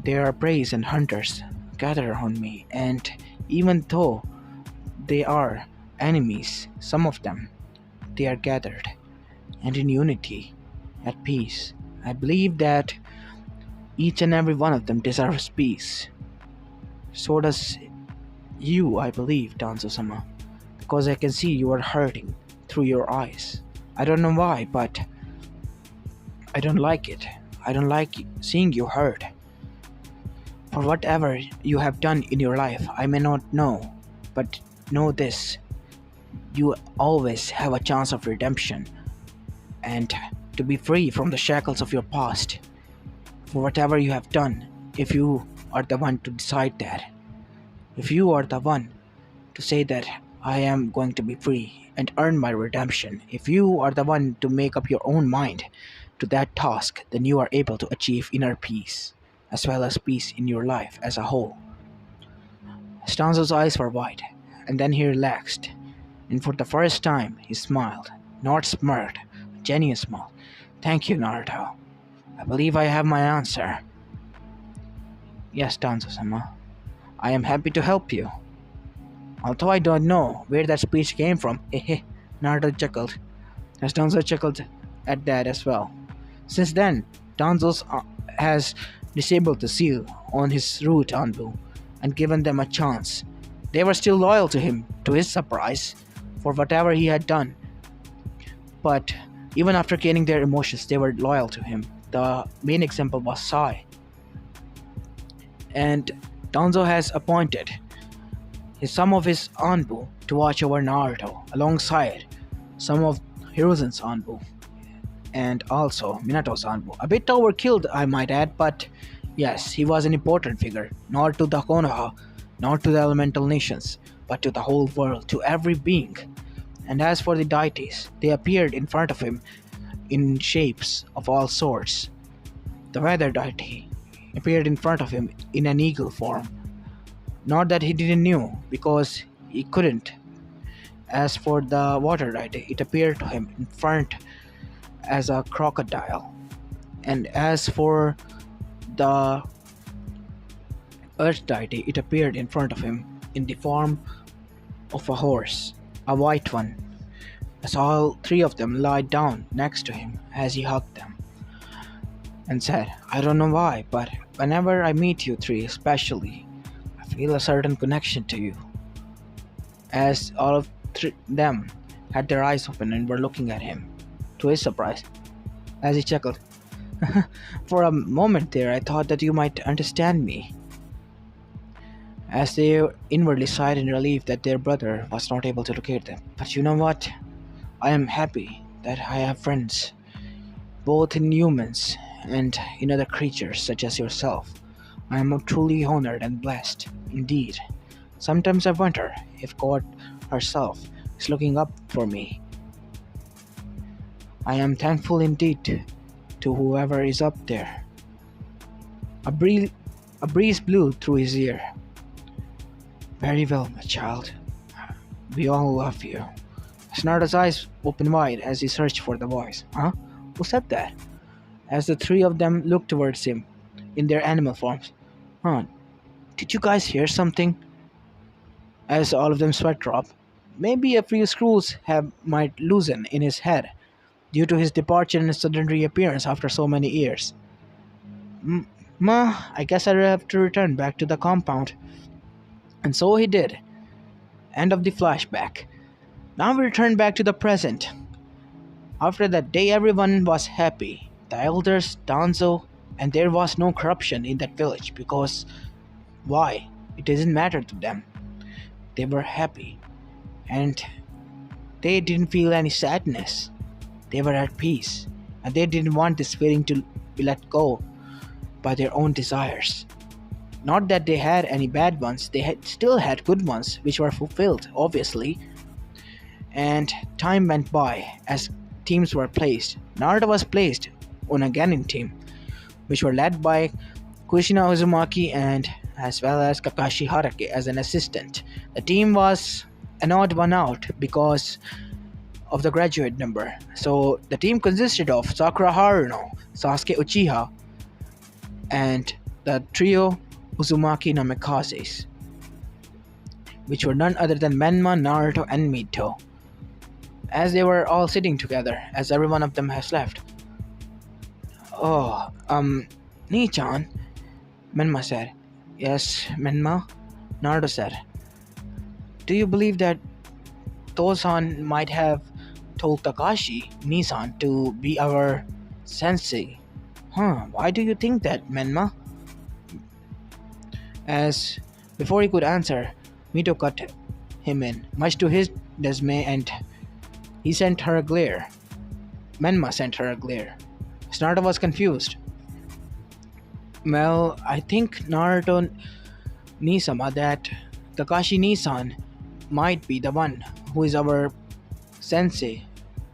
there are preys and hunters gathered around me, and even though they are enemies, some of them, they are gathered and in unity, at peace. I believe that each and every one of them deserves peace. So does you, I believe, Danzo-sama, because I can see you are hurting through your eyes. I don't know why, but I don't like it. I don't like seeing you hurt. For whatever you have done in your life, I may not know, but know this. You always have a chance of redemption and to be free from the shackles of your past. For whatever you have done, if you are the one to decide that, if you are the one to say that I am going to be free and earn my redemption, if you are the one to make up your own mind to that task, then you are able to achieve inner peace, as well as peace in your life as a whole. Stanzo's eyes were wide, and then he relaxed, and for the first time he smiled, not smirked, a genuine smile. Thank you, Naruto. I believe I have my answer. Yes, Danzo-sama. I am happy to help you. Although I don't know where that speech came from, hehe, Naruto chuckled, as Danzo chuckled at that as well. Since then, Danzo has disabled the seal on his root Anbu and given them a chance. They were still loyal to him, to his surprise, for whatever he had done. But even after gaining their emotions, they were loyal to him. The main example was Sai. And Danzo has appointed some of his Anbu to watch over Naruto alongside some of Hiruzen's Anbu and also Minato's Anbu. A bit overkilled, I might add, but yes, he was an important figure, not to the Konoha, not to the elemental nations, but to the whole world, to every being. And as for the deities, they appeared in front of him in shapes of all sorts. The weather deity appeared in front of him in an eagle form. Not that he didn't know, because he couldn't. As for the water deity, it appeared to him in front as a crocodile. And as for the earth deity, it appeared in front of him in the form of a horse, a white one, as all three of them lied down next to him as he hugged them and said, "I don't know why, but whenever I meet you three, especially, I feel a certain connection to you." As all of them had their eyes open and were looking at him, to his surprise, as he chuckled, "For a moment there, I thought that you might understand me." As they inwardly sighed in relief that their brother was not able to locate them. "But you know what? I am happy that I have friends, both in humans and in other creatures such as yourself. I am truly honored and blessed, indeed. Sometimes I wonder if God herself is looking up for me. I am thankful indeed to whoever is up there." A breeze blew through his ear. "Very well, my child. We all love you." Naruto's eyes opened wide as he searched for the voice. "Huh? Who said that?" As the three of them looked towards him in their animal forms. "Huh? Did you guys hear something?" As all of them sweat dropped. Maybe a few screws might loosen in his head due to his departure and his sudden reappearance after so many years. Ma, I guess I'll have to return back to the compound." And so he did. End of the flashback. Now we return back to the present. After that day, everyone was happy. The elders, Danzo, and there was no corruption in that village because why? It didn't matter to them. They were happy. And they didn't feel any sadness. They were at peace. And they didn't want this feeling to be let go by their own desires. Not that they had any bad ones, they still had good ones, which were fulfilled, obviously. And time went by as teams were placed. Naruto was placed on a Genin team, which were led by Kushina Uzumaki and as well as Kakashi Harake as an assistant. The team was an odd one out because of the graduate number. So the team consisted of Sakura Haruno, Sasuke Uchiha, and the trio Uzumaki Namikazes, which were none other than Menma, Naruto, and Mito. As they were all sitting together, as every one of them has left. "Oh, Nii-chan," Menma said. "Yes, Menma," Naruto said. "Do you believe that Tosan might have told Kakashi, Nii-san, to be our sensei?" "Huh, why do you think that, Menma?" As before he could answer, Mito cut him in, much to his dismay, and he sent her a glare. Menma sent her a glare. Naruto was confused. "Well, I think Naruto Nisama that Kakashi Nisan might be the one who is our sensei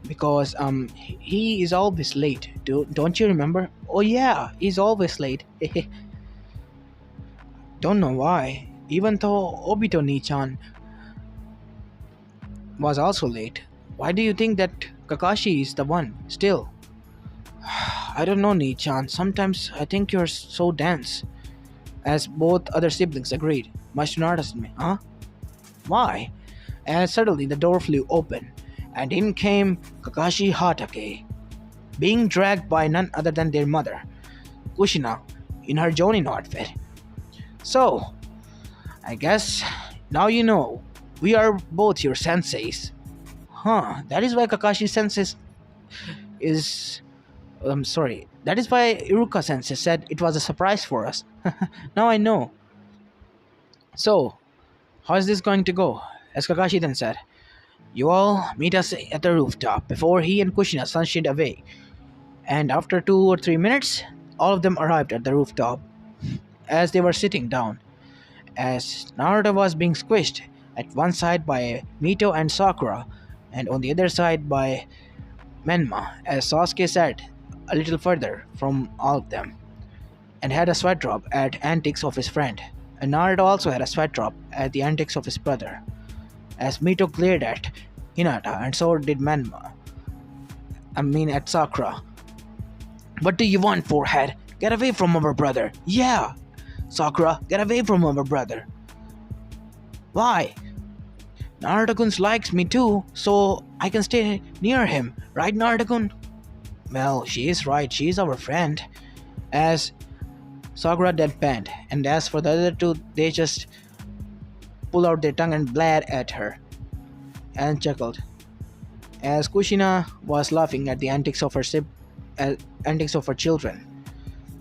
because he is always late. Don't you remember? Oh yeah, he's always late." "Don't know why. Even though Obito Nichan was also late. Why do you think that Kakashi is the one still?" "I don't know, Nichan. Sometimes I think you're so dense." As both other siblings agreed, much to Naruto's me. "Huh? Why?" And suddenly the door flew open, and in came Kakashi Hatake, being dragged by none other than their mother, Kushina, in her Jonin outfit. So, I guess now you know. We are both your senseis. Huh, that is why Kakashi sensei is. I'm sorry. That is why Iruka sensei said it was a surprise for us. Now I know. So, how is this going to go? As Kakashi then said, you all meet us at the rooftop before he and Kushina sunshade away. And after 2 or 3 minutes, all of them arrived at the rooftop. As they were sitting down, as Naruto was being squished at one side by Mito and Sakura, and on the other side by Menma, as Sasuke sat a little further from all of them, and had a sweat drop at antics of his friend. And Naruto also had a sweat drop at the antics of his brother, as Mito glared at Hinata, and so did Menma. I mean, at Sakura. What do you want, forehead? Get away from our brother. Yeah! Sakura, get away from our brother. Why? Naruto-kun likes me too, so I can stay near him, right, Naruto-kun? Well, she is right, she is our friend. As Sakura deadpanned, and as for the other two, they just pulled out their tongue and glared at her, and chuckled. As Kushina was laughing at the antics of her children.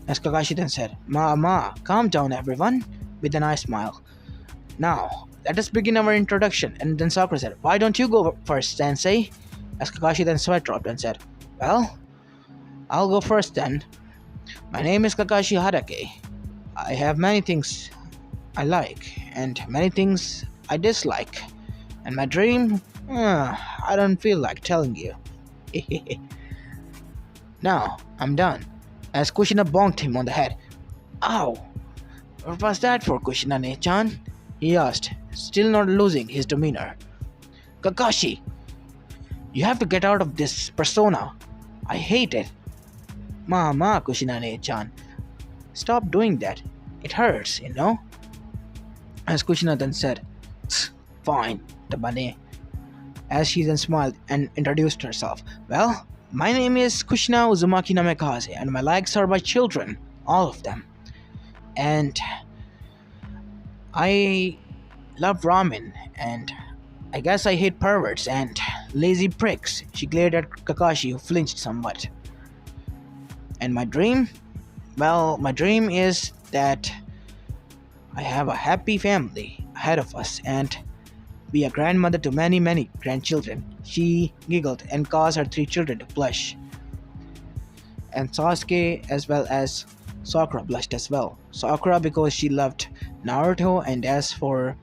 As Kakashi then said, Ma, calm down everyone, with a nice smile. Now, let us begin our introduction. And then Sakura said, why don't you go first, Sensei? As Kakashi then sweat dropped and said, well, I'll go first then. My name is Kakashi Harake. I have many things I like, and many things I dislike. And my dream, I don't feel like telling you. Now, I'm done. As Kushina bonked him on the head. Ow! What was that for, Kushina-ne-chan? He asked, still not losing his demeanor. Kakashi! You have to get out of this persona. I hate it. Ma, Kushina-ne-chan. Stop doing that. It hurts, you know? As Kushina then said, fine, Tabane. As she then smiled and introduced herself. Well, my name is Kushina Uzumaki Namikaze, and my likes are by children, all of them. And I love ramen, and I guess I hate perverts and lazy pricks. She glared at Kakashi, who flinched somewhat. And my dream? Well, my dream is that I have a happy family ahead of us and be a grandmother to many, many grandchildren. She giggled and caused her 3 children to blush. And Sasuke as well as Sakura blushed as well. Sakura because she loved Naruto, and as for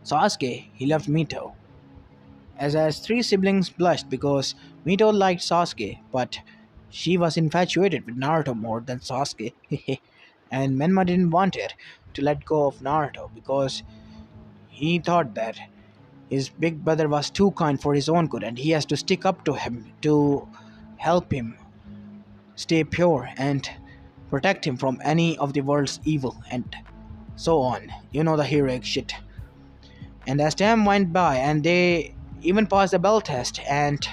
Sasuke, he loved Mito. As 3 siblings blushed because Mito liked Sasuke, but she was infatuated with Naruto more than Sasuke. And Menma didn't want it to let go of Naruto because he thought that his big brother was too kind for his own good, and he has to stick up to him to help him stay pure and protect him from any of the world's evil and so on. You know the heroic shit. And as time went by, and they even passed the bell test and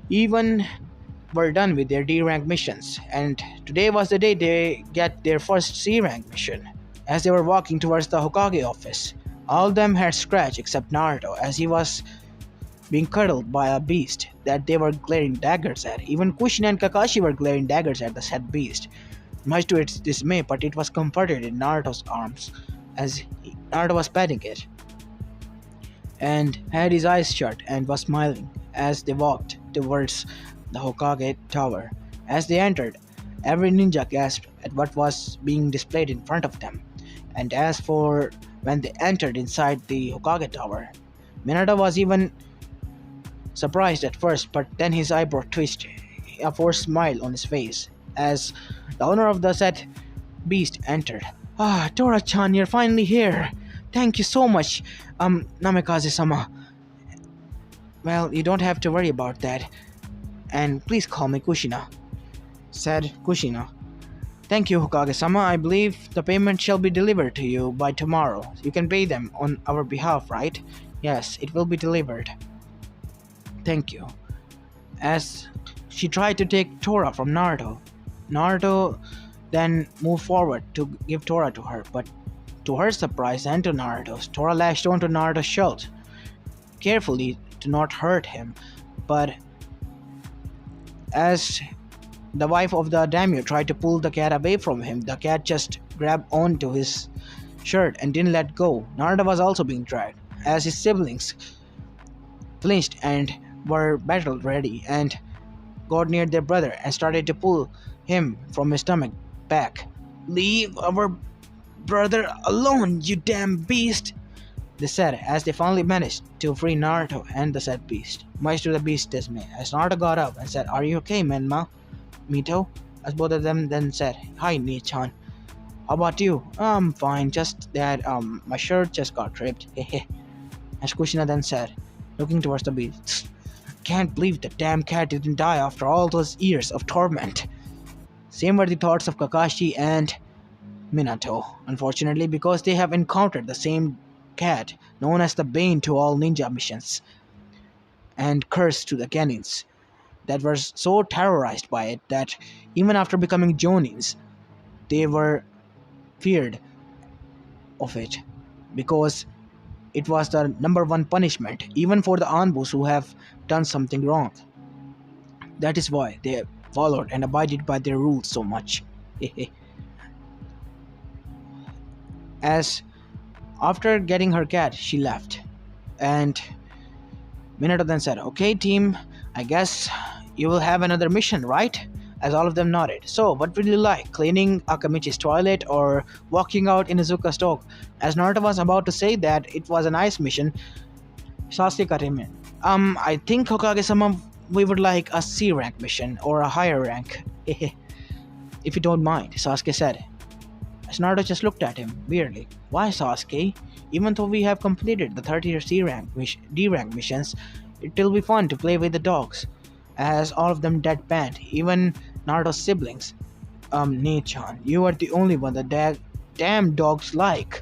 even were done with their D rank missions, and today was the day they get their first C rank mission. As they were walking towards the Hokage office, all of them had scratch except Naruto, as he was being cuddled by a beast that they were glaring daggers at. Even Kushina and Kakashi were glaring daggers at the said beast, much to its dismay, but it was comforted in Naruto's arms as Naruto was petting it and had his eyes shut and was smiling as they walked towards the Hokage tower. As they entered, every ninja gasped at what was being displayed in front of them. And as for when they entered inside the Hokage tower, Minato was even surprised at first, but then his eyebrow twitched, a forced smile on his face, as the owner of the said beast entered. Ah, Tora-chan, you're finally here. Thank you so much, Namikaze-sama. Well, you don't have to worry about that. And please call me Kushina, said Kushina. Thank you, Hokage-sama. I believe the payment shall be delivered to you by tomorrow. You can pay them on our behalf, right? Yes, it will be delivered. Thank you. As she tried to take Tora from Naruto, Naruto then moved forward to give Tora to her. But to her surprise and to Naruto's, Tora lashed onto Naruto's shirt carefully to not hurt him. But as the wife of the daimyo tried to pull the cat away from him, the cat just grabbed onto his shirt and didn't let go. Naruto was also being dragged as his siblings flinched and were battle ready and got near their brother and started to pull him from his stomach back. "Leave our brother alone, you damn beast!" they said as they finally managed to free Naruto and the said beast. Much to the beast's dismay, as Naruto got up and said, "Are you okay, Menma?" Mito, as both of them then said, "Hi, Nichan. How about you?" "I'm fine, just that, my shirt just got ripped, hehe." As Kushina then said, looking towards the beast, "Can't believe the damn cat didn't die after all those years of torment." Same were the thoughts of Kakashi and Minato, unfortunately, because they have encountered the same cat known as the bane to all ninja missions and curse to the Genins that were so terrorized by it that even after becoming Jonins, they were feared of it because it was the number one punishment, even for the Anbus who have done something wrong. That is why they followed and abided by their rules so much. As after getting her cat, she left, and Minato then said, "Okay, team, I guess you will have another mission, right?" As all of them nodded. "So, what would you like? Cleaning Akamichi's toilet or walking out in Izuka's dog?" As Naruto was about to say that it was a nice mission, Sasuke cut him in. I think, Hokage-sama, we would like a C rank mission or a higher rank. If you don't mind," Sasuke said. As Naruto just looked at him weirdly. "Why, Sasuke? Even though we have completed the 30 C rank D rank missions, it'll be fun to play with the dogs." As all of them deadpanned, even Naruto's siblings. "Nee-chan, you are the only one that damn dogs like.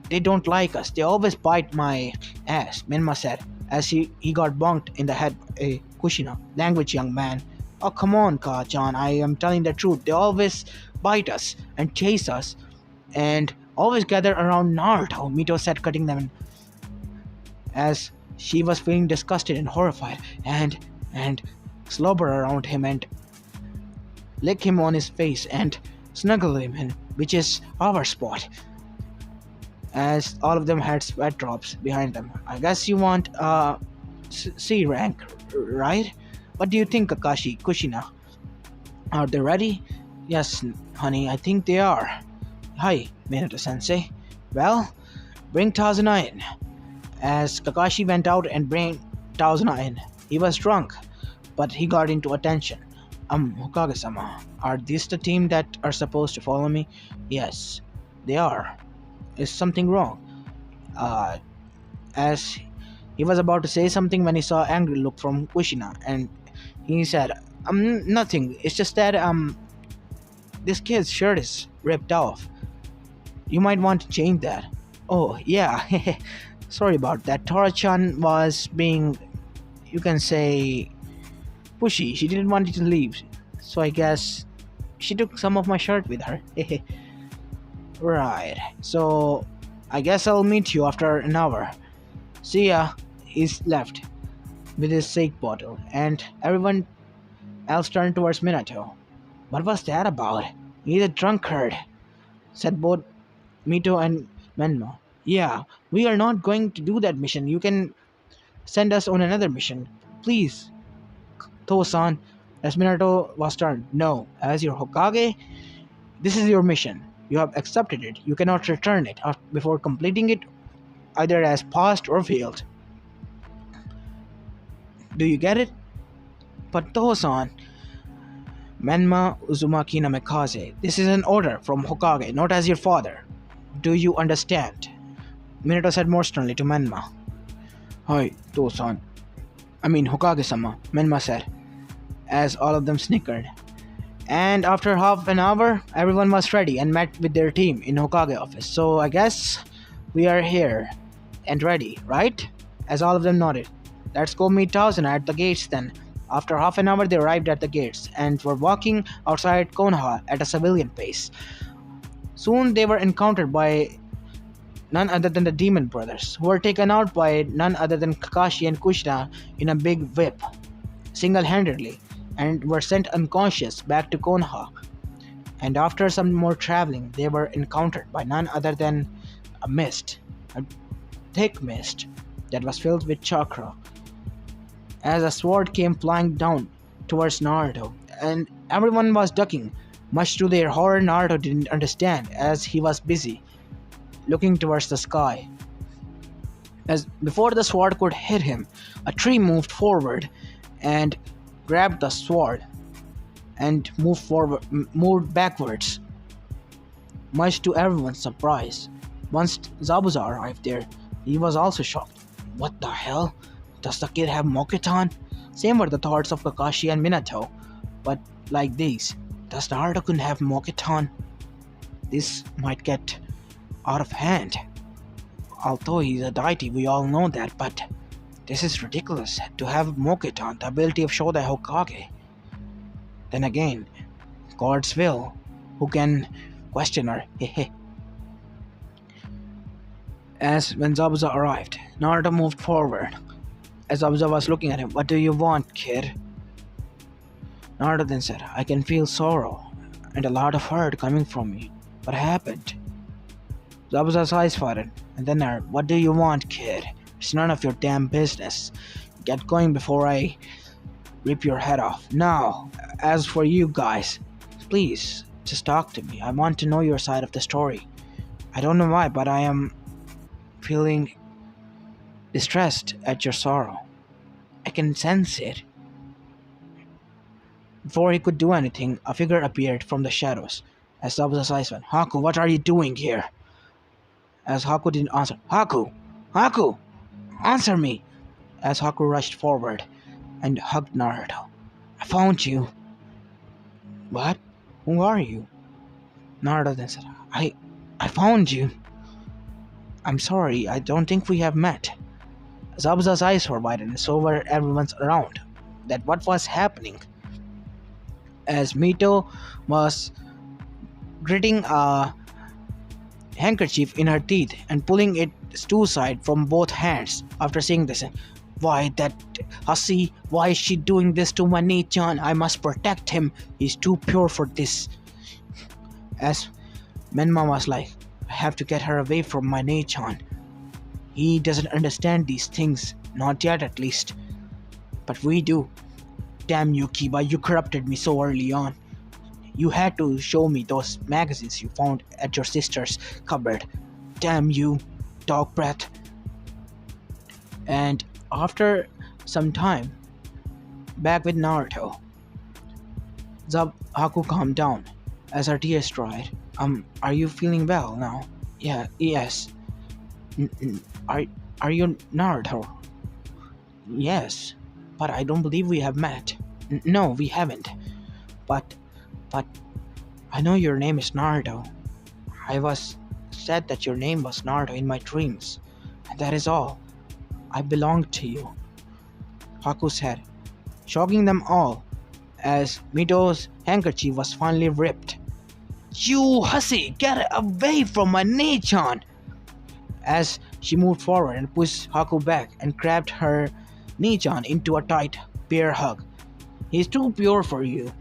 They don't like us. They always bite my ass," Menma said, as he got bonked in the head by a Kushina. "Language, young man." "Oh, come on, Ka-chan, I am telling the truth. They always bite us and chase us and always gather around Naruto," Mito said, cutting them in. As she was feeling disgusted and horrified and slobber around him and lick him on his face and snuggle him in, which is our spot. As all of them had sweat drops behind them. "I guess you want C rank, right? What do you think, Kakashi, Kushina? Are they ready?" "Yes, honey, I think they are." "Hi, Minato-sensei. Well, bring Tazuna in." As Kakashi went out and bring Tazuna in, he was drunk, but he got into attention. Hokage-sama, are these the team that are supposed to follow me?" "Yes, they are. Is something wrong?" As he was about to say something when he saw an angry look from Kushina, and he said, Nothing. It's just that, this kid's shirt is ripped off. You might want to change that." "Oh, yeah. Sorry about that. Tora-chan was being, you can say, pushy. She didn't want it to leave, so I guess she took some of my shirt with her." "Right. So, I guess I'll meet you after an hour. See ya." He's left with his sake bottle, and everyone else turned towards Minato. "What was that about? He's a drunkard," said both Mito and Menma. "Yeah, we are not going to do that mission. You can send us on another mission. Please, Tosan." As Minato was turned. "No, as your Hokage, this is your mission. You have accepted it. You cannot return it before completing it, either as passed or failed. Do you get it?" "But Tosan," Menma Uzumaki Namikaze, "this is an order from Hokage, not as your father. Do you understand?" Minato said more sternly to Menma. "Hi, Tosan. I mean Hokage-sama," Menma said, as all of them snickered. And after half an hour, everyone was ready and met with their team in Hokage office. "So I guess we are here and ready, right?" As all of them nodded. "Let's go meet Tazuna at the gates then. After half an hour, they arrived at the gates and were walking outside Konoha at a civilian pace. Soon they were encountered by none other than the Demon Brothers, who were taken out by none other than Kakashi and Kushina in a big whip, single-handedly, and were sent unconscious back to Konoha. And after some more traveling, they were encountered by none other than a mist, a thick mist that was filled with chakra. As a sword came flying down towards Naruto, and everyone was ducking. Much to their horror, Naruto didn't understand as he was busy looking towards the sky. As before the sword could hit him, a tree moved forward and grabbed the sword and moved backwards, much to everyone's surprise. Once Zabuza arrived there, he was also shocked. What the hell? Does the kid have Mokuton? Same were the thoughts of Kakashi and Minato, but like these, does Naruto couldn't have Mokuton? This might get out of hand. Although he's a deity, we all know that, but this is ridiculous to have Mokuton, the ability of Shoda Hokage. Then again, God's will, who can question her? As when Zabuza arrived, Naruto moved forward. As Zabuza was looking at him, what do you want, kid? Naruto then said, I can feel sorrow and a lot of hurt coming from me. What happened? Zabuza's eyes faded, and then Naruto, what do you want, kid? It's none of your damn business. Get going before I rip your head off. Now, as for you guys, please, just talk to me. I want to know your side of the story. I don't know why, but I am feeling distressed at your sorrow. I can sense it. Before he could do anything, a figure appeared from the shadows. As Zabuza's eyes went, Haku, what are you doing here? As Haku didn't answer, Haku! Haku! Answer me! As Haku rushed forward and hugged Naruto. I found you. What? Who are you? Naruto then said, I found you. I'm sorry, I don't think we have met. Zabuza's eyes were wide and so were everyone's around. That what was happening? As Mito was gritting a handkerchief in her teeth and pulling it to side from both hands after seeing this. Why that hussy? Why is she doing this to my Nichan? I must protect him. He's too pure for this. As Menma was like, I have to get her away from my Nichan. He doesn't understand these things, not yet at least. But we do. Damn you, Kiba, you corrupted me so early on. You had to show me those magazines you found at your sister's cupboard. Damn you, dog breath. And after some time, back with Naruto, Haku calmed down as her tears dried. Are you feeling well now? Yes. Are you Naruto? Yes, but I don't believe we have met. No, we haven't. But I know your name is Naruto. I was said that your name was Naruto in my dreams, and that is all. I belong to you. Haku said, shocking them all, as Mito's handkerchief was finally ripped. You hussy, get away from my Nichan! As she moved forward and pushed Haku back and grabbed her Nichan into a tight bear hug. He's too pure for you.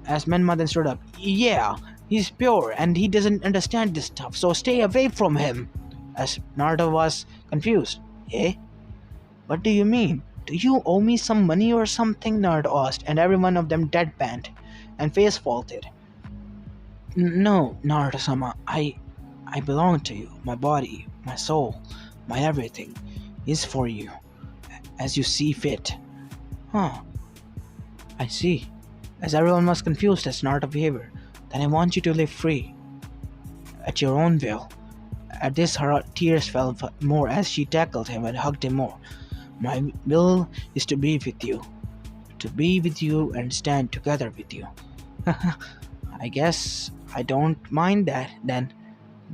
As Menma then stood up, yeah, he's pure and he doesn't understand this stuff, so stay away from him. As Naruto was confused. Eh? What do you mean? Do you owe me some money or something? Naruto asked, and every one of them deadpanned and face faulted. No, Naruto-sama, I belong to you. My body, my soul, my everything is for you, as you see fit. Huh. I see. As everyone was confused at Naruto's behavior, then I want you to live free, at your own will. At this, her tears fell more as she tackled him and hugged him more. My will is to be with you and stand together with you. I guess I don't mind that then.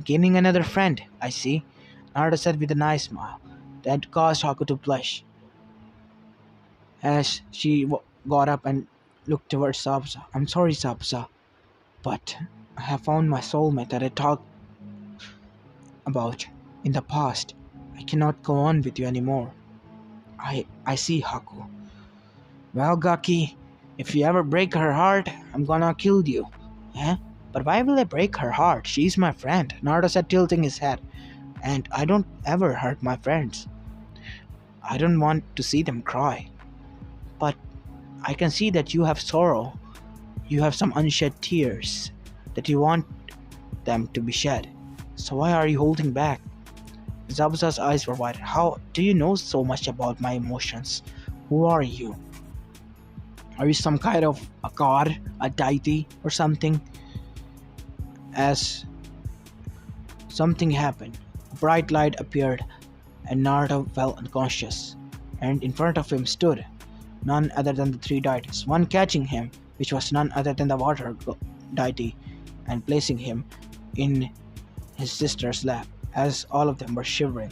Gaining another friend, I see, Naruto said with a nice smile that caused Haku to blush. As she got up and looked towards Zabuza. I'm sorry, Zabuza, but I have found my soulmate that I talked about in the past. I cannot go on with you anymore. I see, Haku. Well, Gaki, if you ever break her heart, I'm gonna kill you. Eh? But why will I break her heart? She's my friend, Naruto said, tilting his head. And I don't ever hurt my friends. I don't want to see them cry. But I can see that you have sorrow. You have some unshed tears that you want them to be shed. So why are you holding back? Zabuza's eyes were wide. How do you know so much about my emotions? Who are you? Are you some kind of a god, a deity, or something? As something happened, a bright light appeared and Naruto fell unconscious. And in front of him stood none other than the three deities, one catching him, which was none other than the water deity, and placing him in his sister's lap, as all of them were shivering,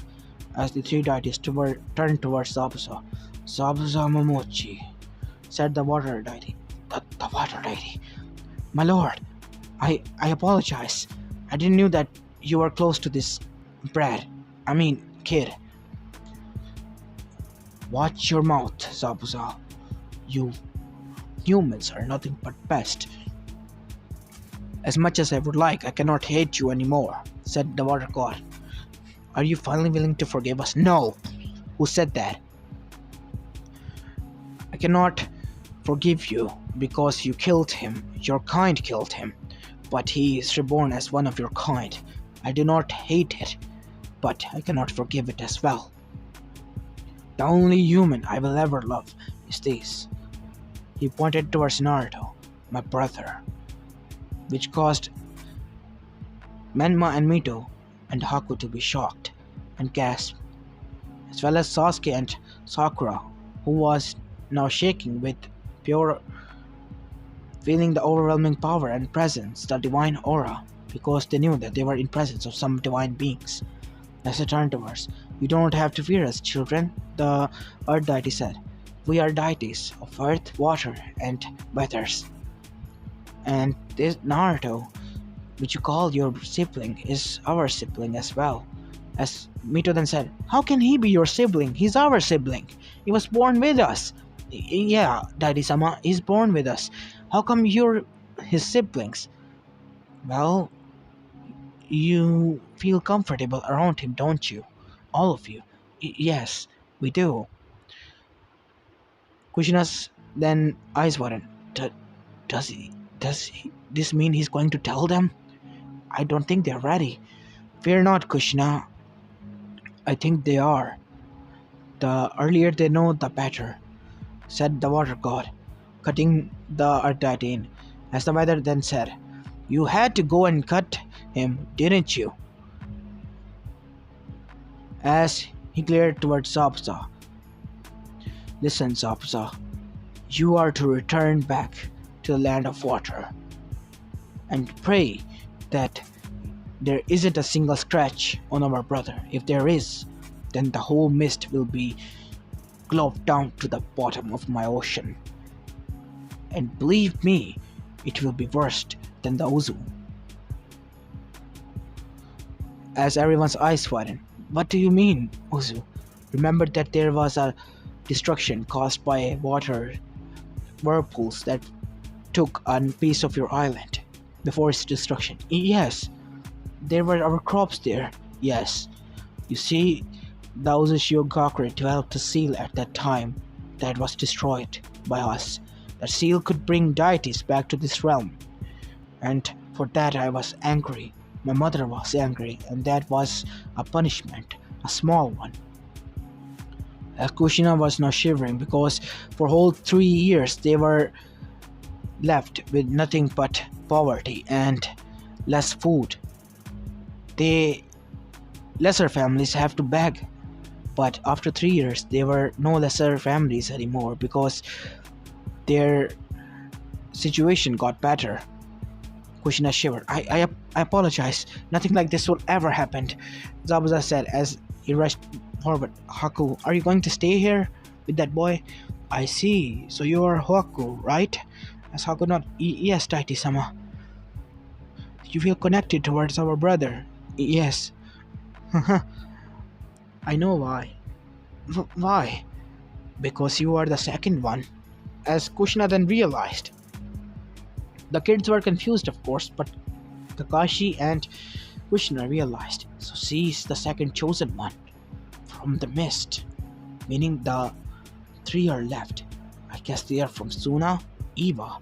as the three deities turned towards Zabuza. Zabuza Momochi, said the water deity. The water deity. My lord, I apologize. I didn't know that you were close to this kid. Watch your mouth, Zabuza. You humans are nothing but pests. As much as I would like, I cannot hate you anymore, said the water god. Are you finally willing to forgive us? No. Who said that? I cannot forgive you because you killed him. Your kind killed him. But he is reborn as one of your kind. I do not hate it, but I cannot forgive it as well. The only human I will ever love is this. He pointed towards Naruto, my brother, which caused Menma and Mito and Haku to be shocked and gasp, as well as Sasuke and Sakura, who was now shaking with pure feeling the overwhelming power and presence, the divine aura, because they knew that they were in presence of some divine beings. As they turned towards, you don't have to fear us, children, the earth deity said. We are deities of earth, water, and weathers. And this Naruto, which you call your sibling, is our sibling as well. As Mito then said, how can he be your sibling? He's our sibling. He was born with us. Yeah, Deity-sama, he's born with us. How come you're his siblings? Well, you feel comfortable around him, don't you? All of you. Yes, we do. Kushina's then eyes widened. Does this mean he's going to tell them? I don't think they're ready. Fear not, Kushina. I think they are. The earlier they know, the better, said the water god, cutting the earth deity in. As the weather then said, you had to go and cut him, didn't you? As he glared towards Zabuza. Listen, Zabuza, you are to return back to the land of water and pray that there isn't a single scratch on our brother. If there is, then the whole mist will be gloved down to the bottom of my ocean. And believe me, it will be worse than the Uzu. As everyone's eyes widened, what do you mean, Uzu? Remember that there was a destruction caused by water whirlpools that took a piece of your island before its destruction. Yes, there were our crops there. Yes, you see, the Uzushigakure developed a seal at that time that was destroyed by us. That seal could bring deities back to this realm, and for that I was angry. My mother was angry, and that was a punishment, a small one. Kushina was now shivering because for whole 3 years they were left with nothing but poverty and less food. The lesser families have to beg, but after 3 years there were no lesser families anymore because their situation got better. Kushina shivered. I apologize. Nothing like this will ever happen, Zabuza said as he rushed forward. Haku, are you going to stay here with that boy? I see. So you are Haku, right? As Haku not. Yes, Taiti sama. You feel connected towards our brother. Yes. I know why. Why? Because you are the second one. As Kushina then realized. The kids were confused, of course, but Kakashi and Kushina realized. So she's the second chosen one from the mist, meaning the three are left. I guess they are from Suna, Iwa,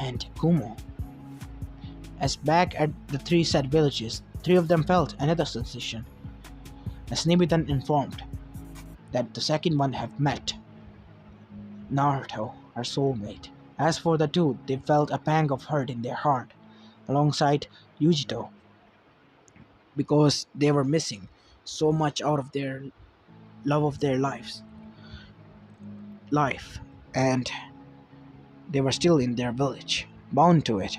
and Kumo. As back at the three said villages, three of them felt another sensation. As Nibi then informed that the second one have met Naruto, her soulmate. As for the two, they felt a pang of hurt in their heart, alongside Yujito, because they were missing so much out of their love of their life, and they were still in their village, bound to it.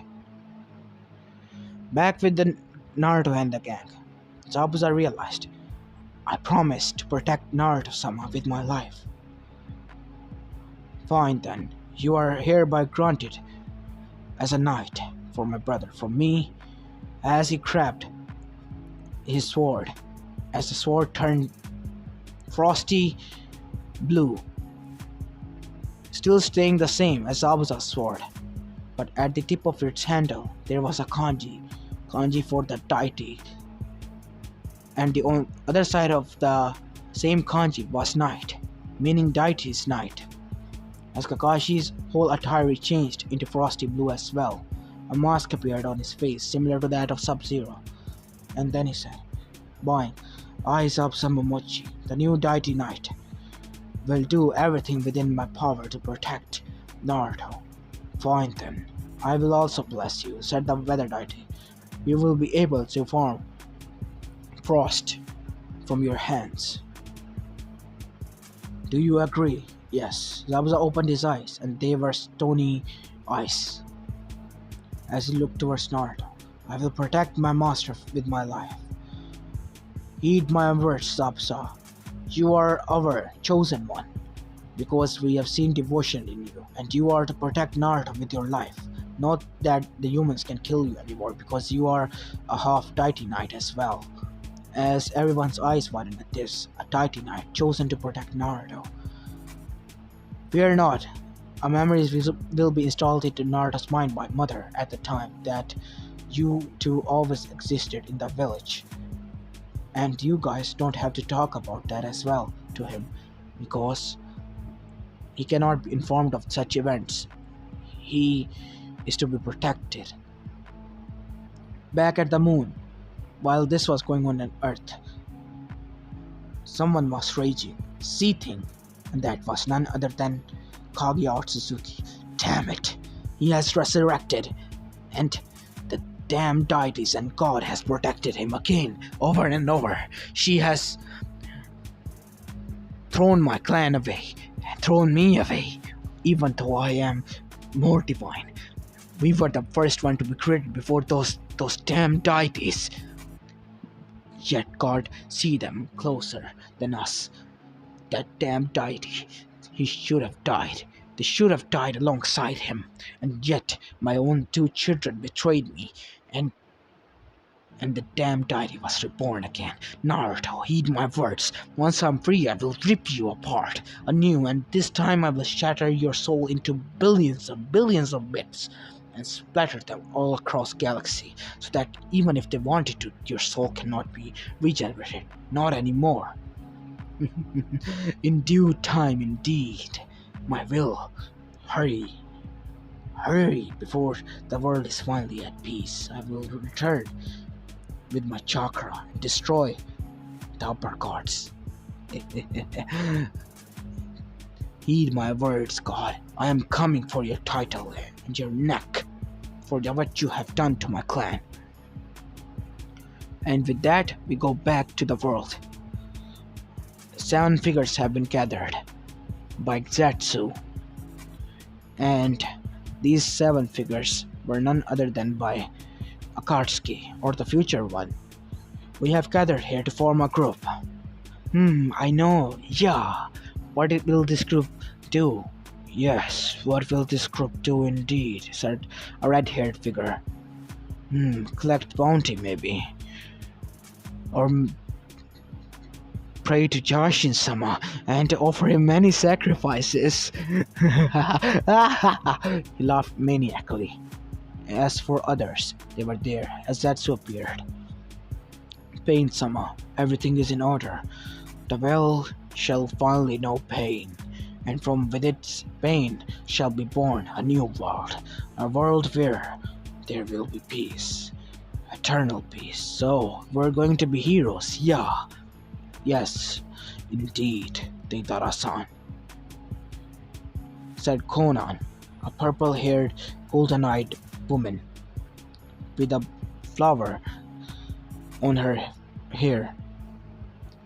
Back with the Naruto and the gang, Zabuza realized, I promised to protect Naruto-sama with my life. Fine then, you are hereby granted as a knight for my brother, from me, as he grabbed his sword, as the sword turned frosty blue, still staying the same as Zabuza's sword, but at the tip of its handle there was a kanji for the deity, and the other side of the same kanji was knight, meaning deity's knight. As Kakashi's whole attire changed into frosty blue as well, a mask appeared on his face similar to that of Sub-Zero, and then he said, Boing, I Sub-Samamochi, the new deity knight, will do everything within my power to protect Naruto. Fine then, I will also bless you, said the weather deity. You will be able to form frost from your hands. Do you agree? Yes. Zabuza opened his eyes, and they were stony ice. As he looked towards Naruto, I will protect my master with my life. Heed my words, Zabuza. You are our chosen one, because we have seen devotion in you, and you are to protect Naruto with your life. Not that the humans can kill you anymore, because you are a half deity knight as well. As everyone's eyes widened at this, a deity knight chosen to protect Naruto. Fear not, a memory will be installed into Naruto's mind by Mother at the time that you two always existed in the village. And you guys don't have to talk about that as well to him, because he cannot be informed of such events. He is to be protected. Back at the moon, while this was going on Earth, someone was raging, seething, and that was none other than Kaguya Otsutsuki. Damn it! He has resurrected, and the damn deities and God has protected him again, over and over. She has thrown my clan away, and thrown me away, even though I am more divine. We were the first one to be created before those damn deities. Yet God see them closer than us. That damn deity, he should have died. They should have died alongside him. And yet my own two children betrayed me, and the damn deity was reborn again. Naruto, heed my words. Once I'm free, I will rip you apart anew, and this time I will shatter your soul into billions of bits and splatter them all across galaxy, so that even if they wanted to, your soul cannot be regenerated. Not anymore. In due time, indeed. My will. Hurry, before the world is finally at peace. I will return with my chakra and destroy the upper gods. Heed my words, God. I am coming for your title and your neck, for what you have done to my clan. And with that, we go back to the world. 7 figures have been gathered by Zetsu, and these 7 figures were none other than by Akatsuki, or the future one. We have gathered here to form a group. I know, yeah. What will this group do? Yes, what will this group do indeed? Said a red-haired figure. Collect bounty maybe. Or pray to Jashin-sama and offer him many sacrifices. He laughed maniacally. As for others, they were there as Zetsu appeared. Pain-sama, everything is in order. The well shall finally know pain, and from with its pain shall be born a new world, a world where there will be peace, eternal peace. So, we're going to be heroes, yeah. Yes, indeed, Deidara-san, said Conan, a purple-haired, golden-eyed woman with a flower on her hair.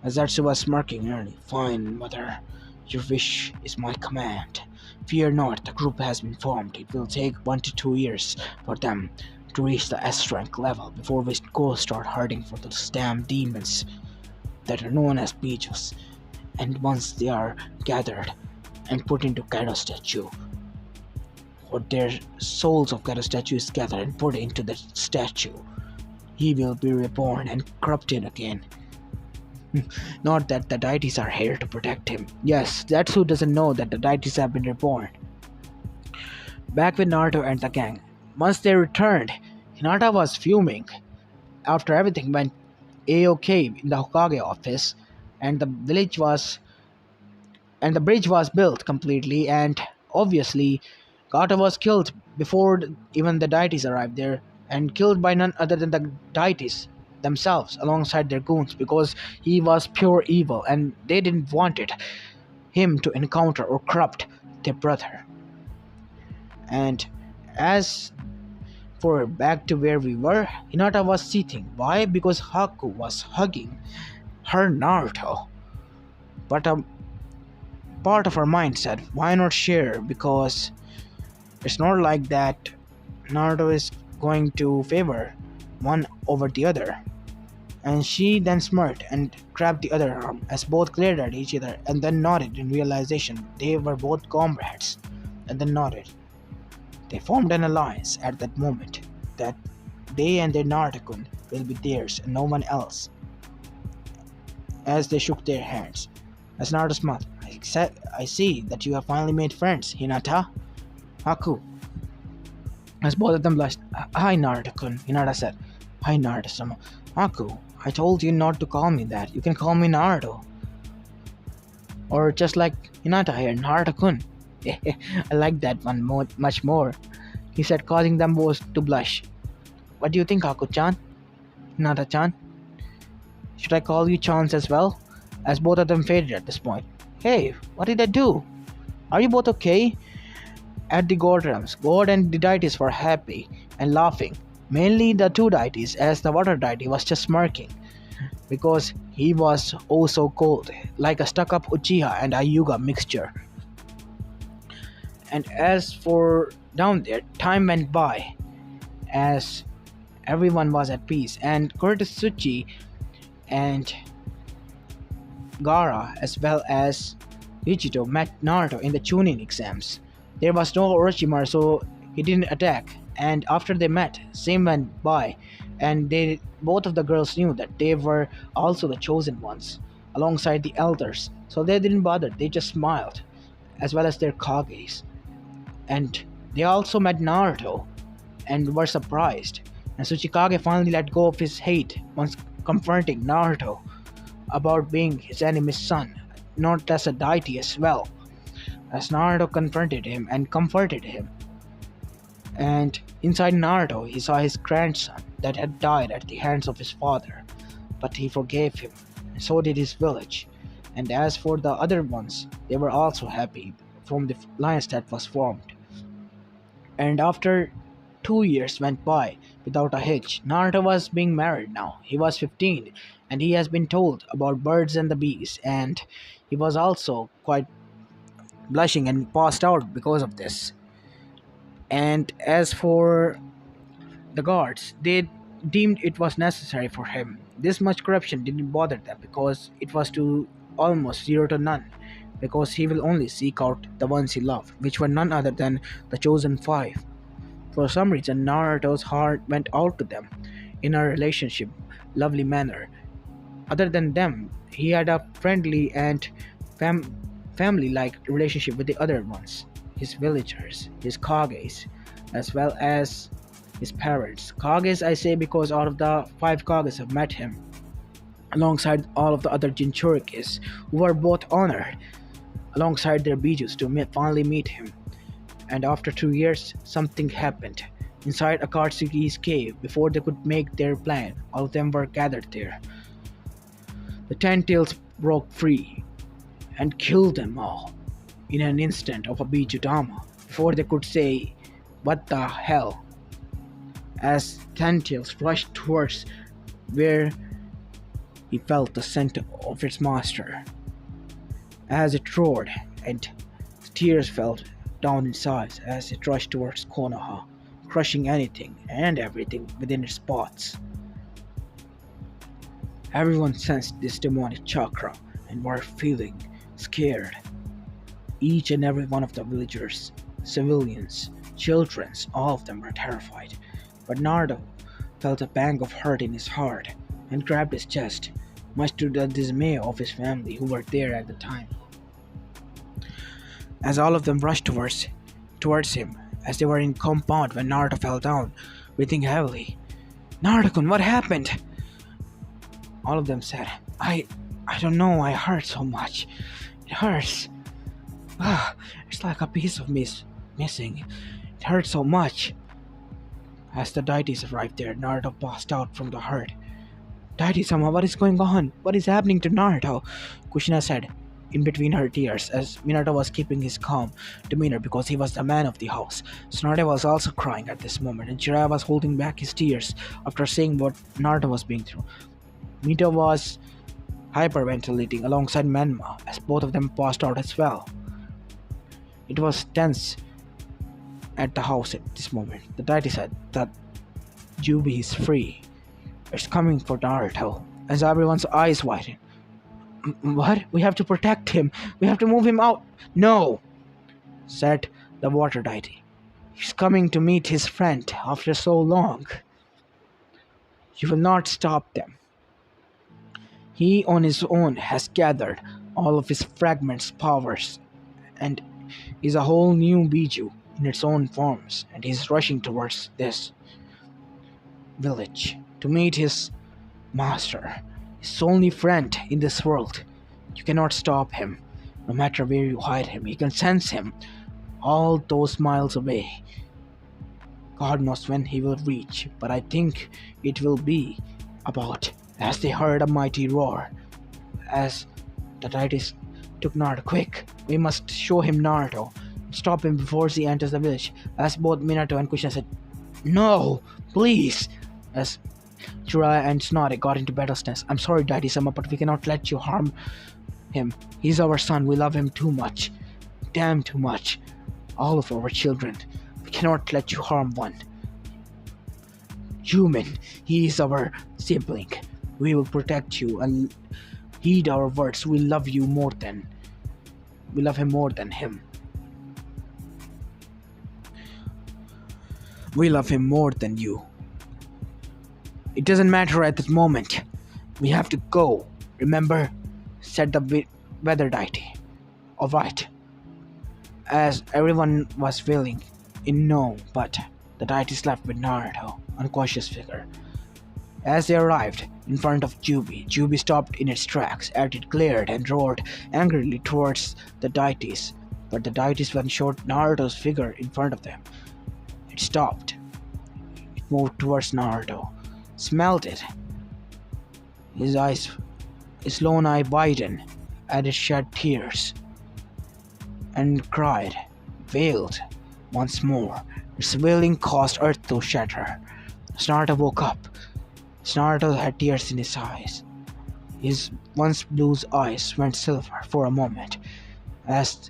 Azatsu was smirking early. Fine, mother. Your wish is my command. Fear not, the group has been formed. It will take 1 to 2 years for them to reach the S rank level before we go start hurting for those damn demons that are known as Bijos. And once they are gathered and put into Kaido statue, or their souls of Kaido statue is gathered and put into the statue, he will be reborn and corrupted again. Not that the deities are here to protect him. Yes, that's who doesn't know that the deities have been reborn. Back with Naruto and the gang. Once they returned, Hinata was fuming. After everything went A-OK in the Hokage office, and the bridge was built completely, and obviously Kata was killed before even the deities arrived there, and killed by none other than the deities themselves alongside their goons, because he was pure evil and they didn't want him to encounter or corrupt their brother. And as for back to where we were, Hinata was sitting. Why? Because Haku was hugging her Naruto. But a part of her mind said, why not share? Because it's not like that Naruto is going to favor one over the other. And she then smirked and grabbed the other arm as both glared at each other and then nodded in realization they were both comrades, and then nodded. They formed an alliance at that moment that they and their Naruto-kun will be theirs and no one else. As they shook their hands, as Naruto smiled, I see that you have finally made friends, Hinata. Haku. As both of them blushed, hi Naruto-kun, Hinata said. Hi Naruto-sama. Haku, I told you not to call me that. You can call me Naruto. Or just like Hinata here, Naruto-kun. I like that one much more, he said, causing them both to blush. What do you think, Haku-chan? Hinata-chan? Should I call you Chans as well? As both of them faded at this point. Hey, what did I do? Are you both okay? At the god realms, God and the deities were happy and laughing. Mainly the two deities, as the water deity was just smirking, because he was oh so cold, like a stuck-up Uchiha and a Yuga mixture. And as for down there, time went by, as everyone was at peace, and Kurotsuchi and Gaara, as well as Ichito, met Naruto in the Chunin exams. There was no Orochimaru, so he didn't attack. And after they met, same went by, and both of the girls knew that they were also the chosen ones, alongside the elders. So they didn't bother, they just smiled, as well as their Kages. And they also met Naruto, and were surprised. And Tsuchikage finally let go of his hate once confronting Naruto about being his enemy's son, not as a deity as well, as Naruto confronted him and comforted him. And inside Naruto, he saw his grandson that had died at the hands of his father, but he forgave him, and so did his village. And as for the other ones, they were also happy from the alliance that was formed. And after 2 years went by without a hitch, Naruto was being married now. He was 15, and he has been told about birds and the bees, and he was also quite blushing and passed out because of this. And as for the guards, they deemed it was necessary for him. This much corruption didn't bother them because it was to almost zero to none because he will only seek out the ones he loved, which were none other than the chosen five. For some reason, Naruto's heart went out to them in a relationship, lovely manner. Other than them, he had a friendly and fam- family-like relationship with the other ones, his villagers, his Kages, as well as his parents. Kages, I say, because all of the five Kages have met him, alongside all of the other Jinchurikis, who were both honored alongside their Bijus to finally meet him. And after 2 years, something happened. Inside Akatsuki's cave, before they could make their plan, all of them were gathered there. The Ten Tails broke free and killed them all in an instant of a Bijudama before they could say, "What the hell?" As Ten Tails rushed towards where he felt the scent of its master. As it roared, and tears fell down its eyes as it rushed towards Konoha, crushing anything and everything within its paths. Everyone sensed this demonic chakra and were feeling scared. Each and every one of the villagers, civilians, children, all of them were terrified. But Naruto felt a pang of hurt in his heart and grabbed his chest, much to the dismay of his family who were there at the time. As all of them rushed towards him, as they were in compound when Naruto fell down, breathing heavily. "Naruto-kun, what happened?" All of them said, I don't know, I hurt so much. It hurts. It's like a piece of me is missing. It hurts so much." As the deities arrived there, Naruto passed out from the hurt. "Deity-sama, what is going on? What is happening to Naruto?" Kushina said, in between her tears, as Minato was keeping his calm demeanor because he was the man of the house. Tsunade was also crying at this moment, and Jiraiya was holding back his tears after seeing what Naruto was being through. Mito was hyperventilating alongside Menma, as both of them passed out as well. It was tense at the house at this moment. The deity said that Cubie is free. It's coming for Naruto, as everyone's eyes widened. "What? We have to protect him. We have to move him out." "No," said the water deity. "He's coming to meet his friend after so long. You will not stop them. He on his own has gathered all of his fragments powers and is a whole new Biju in its own forms, and he's rushing towards this village to meet his master, his only friend in this world. You cannot stop him. No matter where you hide him, you can sense him all those miles away. God knows when he will reach, but I think it will be about." As they heard a mighty roar, as the deities took Naruto. "Quick, we must show him Naruto and stop him before he enters the village." As both Minato and Kushina said, "No, please," as Jiraiya and Tsunade got into battle stance. "I'm sorry, Deity-sama, but we cannot let you harm him. He's our son. We love him too much. Damn too much. All of our children. We cannot let you harm one. Human, he is our sibling. We will protect you and heed our words. We love him more than him. We love him more than you. It doesn't matter at that moment. We have to go. Remember?" said the weather deity. "Alright." As everyone was feeling in no, but the deities left with Naruto, unconscious figure. As they arrived in front of Cubie, Cubie stopped in its tracks as it glared and roared angrily towards the deities, but the deities when showed Naruto's figure in front of them. It stopped. It moved towards Naruto, smelled it. His lone eye widened, and it shed tears, and cried, wailed once more. Its wailing caused earth to shatter. Naruto woke up. Naruto had tears in his eyes. His once blue eyes went silver for a moment, as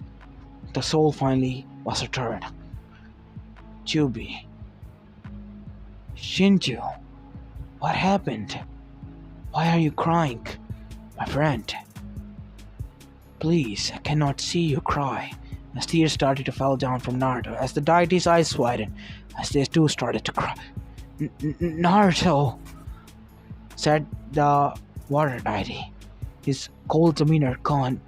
the soul finally was returned. "Cubie. Shinju, what happened? Why are you crying, my friend?" Please, I cannot see you cry. As tears started to fall down from Naruto, as the deity's eyes widened, as they too started to cry. Naruto, said the water deity, his cold demeanor gone.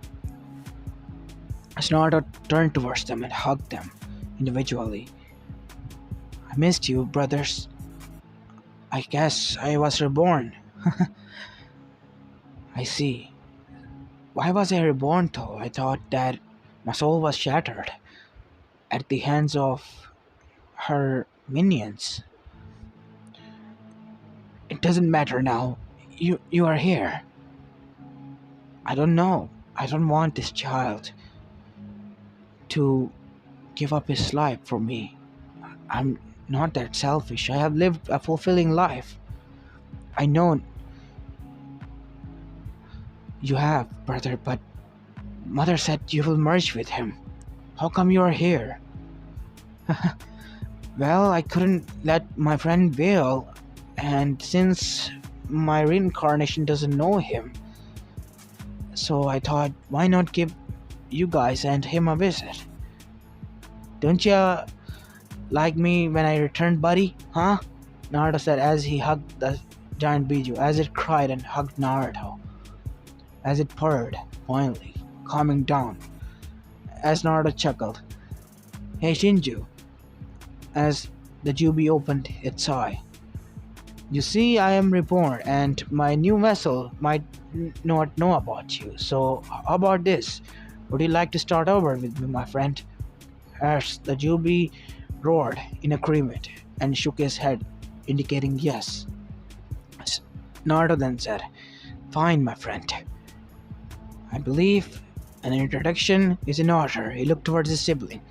As Naruto turned towards them and hugged them individually. I missed you, brothers. I guess I was reborn. I see. Why was I reborn though? I thought that my soul was shattered at the hands of her minions. It doesn't matter now. You are here. I don't know. I don't want this child to give up his life for me. I'm not that selfish. I have lived a fulfilling life. I know you have, brother, but Mother said you will merge with him. How come you are here? Well, I couldn't let my friend Vale, and since my reincarnation doesn't know him, so I thought, why not give you guys and him a visit? Don't ya like me when I returned, buddy? Huh? Naruto said as he hugged the giant Biju, as it cried and hugged Naruto, as it purred, finally, calming down, as Naruto chuckled. Hey Shinju, as the Cubie opened its eye. You see, I am reborn, and my new vessel might not know about you, so how about this? Would you like to start over with me, my friend? As the Cubie roared in agreement and shook his head, indicating yes. Naruto then said, Fine, my friend. I believe an introduction is in order. He looked towards his sibling.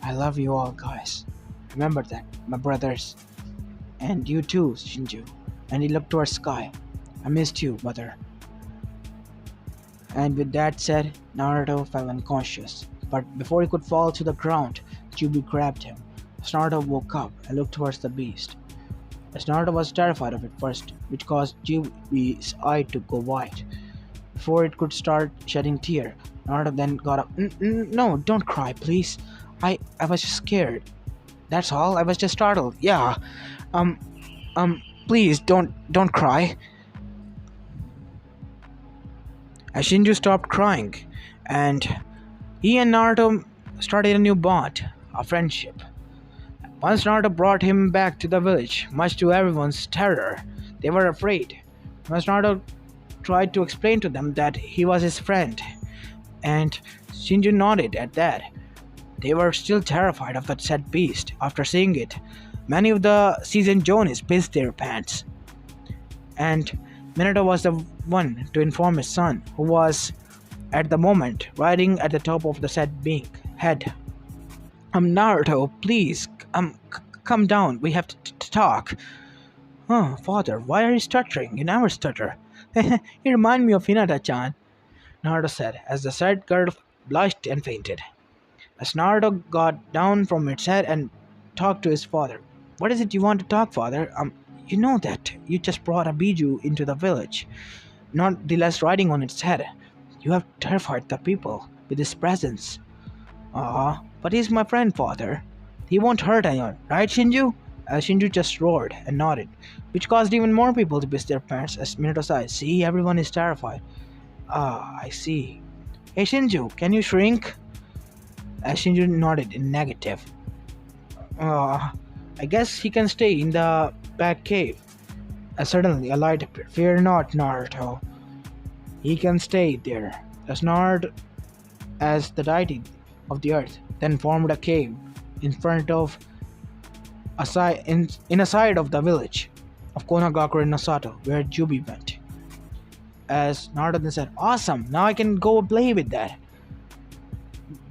I love you all, guys. Remember that, my brothers. And you too, Shinju. And he looked towards Sky. I missed you, mother. And with that said, Naruto fell unconscious. But before he could fall to the ground, Cubie grabbed him. As Naruto woke up and looked towards the beast. As Naruto was terrified of it first, which caused Cubie's eye to go wide. Before it could start shedding tears, Naruto then got up. No, don't cry, please. I was just scared. That's all. I was just startled. Yeah. Please don't cry. As Shinju stopped crying, and he and Naruto started a new bond, a friendship. Once Naruto brought him back to the village, much to everyone's terror, they were afraid. Once Naruto tried to explain to them that he was his friend, and Shinju nodded at that. They were still terrified of that said beast. After seeing it, many of the seasoned Jonis pissed their pants. And Minato was the one to inform his son, who was, at the moment, riding at the top of the said being head. Naruto, please, come down. We have to talk. Oh, father, why are you stuttering? You never stutter. You remind me of Hinata-chan, Naruto said, as the said girl blushed and fainted. As Naruto got down from its head and talked to his father. What is it you want to talk, father? You know that you just brought a Biju into the village, not the less riding on its head. You have terrified the people with his presence. But he's my friend, father. He won't hurt anyone, right, Shinju? Shinju just roared and nodded, which caused even more people to piss their pants as Minato sighed. See, everyone is terrified. I see. Hey, Shinju, can you shrink? As Shinju nodded in negative. I guess he can stay in the back cave. Suddenly a light appeared. Fear not, Naruto. He can stay there. As Naruto, as the deity of the earth, then formed a cave in front of a side in a side of the village of Konagakure Nosato, where Cubie went. As Naruto then said, Awesome, now I can go play with that.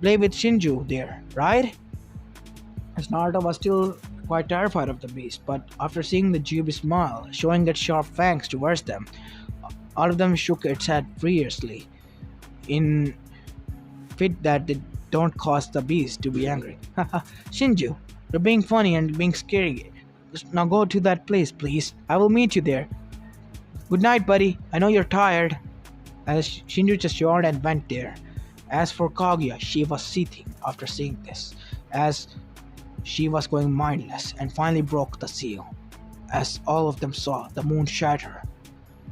Play with Shinju there, right? As Naruto was still quite terrified of the beast, but after seeing the Cubie smile, showing its sharp fangs towards them, all of them shook its head furiously, in fit that they don't cause the beast to be angry. Haha, Shinju, you're being funny and being scary. Now go to that place, please. I will meet you there. Good night, buddy. I know you're tired. As Shinju just yawned and went there. As for Kaguya, she was seething after seeing this, as she was going mindless and finally broke the seal. As all of them saw the moon shatter,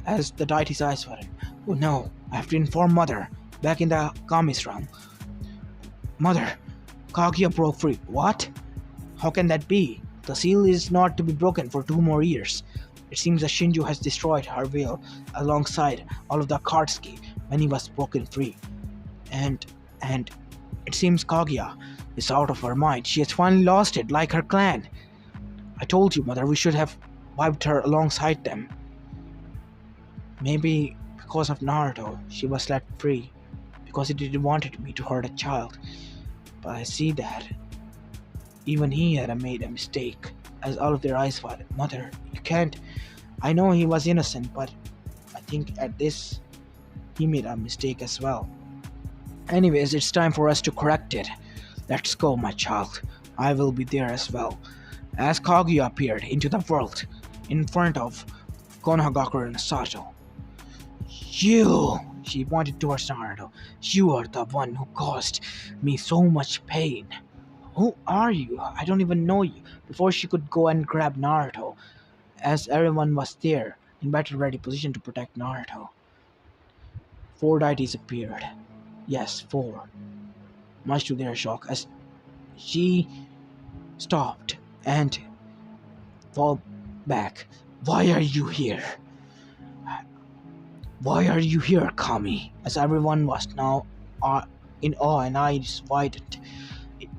as the deity's eyes were in. Oh no, I have to inform Mother, back in the Kami's realm. Mother, Kaguya broke free. What? How can that be? The seal is not to be broken for 2 more years. It seems that Shinju has destroyed her will alongside all of the Akatsuki when he was broken free. And it seems Kaguya is out of her mind. She has finally lost it, like her clan. I told you, Mother, we should have wiped her alongside them. Maybe because of Naruto, she was let free, because he didn't want me to hurt a child. But I see that even he had made a mistake, as all of their eyes were. Mother, you can't. I know he was innocent, but I think at this, he made a mistake as well. Anyways, it's time for us to correct it. Let's go, my child. I will be there as well. As Kaguya appeared into the world, in front of Konohagakure and Sato. You! She pointed towards Naruto. You are the one who caused me so much pain. Who are you? I don't even know you. Before she could go and grab Naruto, as everyone was there, in battle ready position to protect Naruto. 4 deities appeared. Yes, 4. Much to their shock, as she stopped and fell back. Why are you here? Why are you here, Kami? As everyone was now in awe and eyes widened,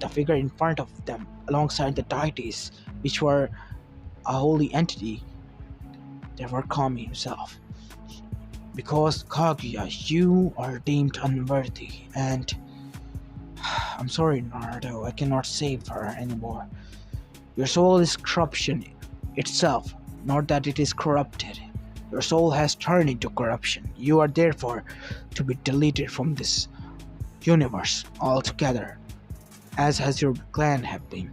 the figure in front of them, alongside the deities, which were a holy entity, they were Kami himself. Because Kaguya, you are deemed unworthy, and I'm sorry, Naruto, I cannot save her anymore. Your soul is corruption itself, not that it is corrupted. Your soul has turned into corruption. You are therefore to be deleted from this universe altogether, as has your clan have been.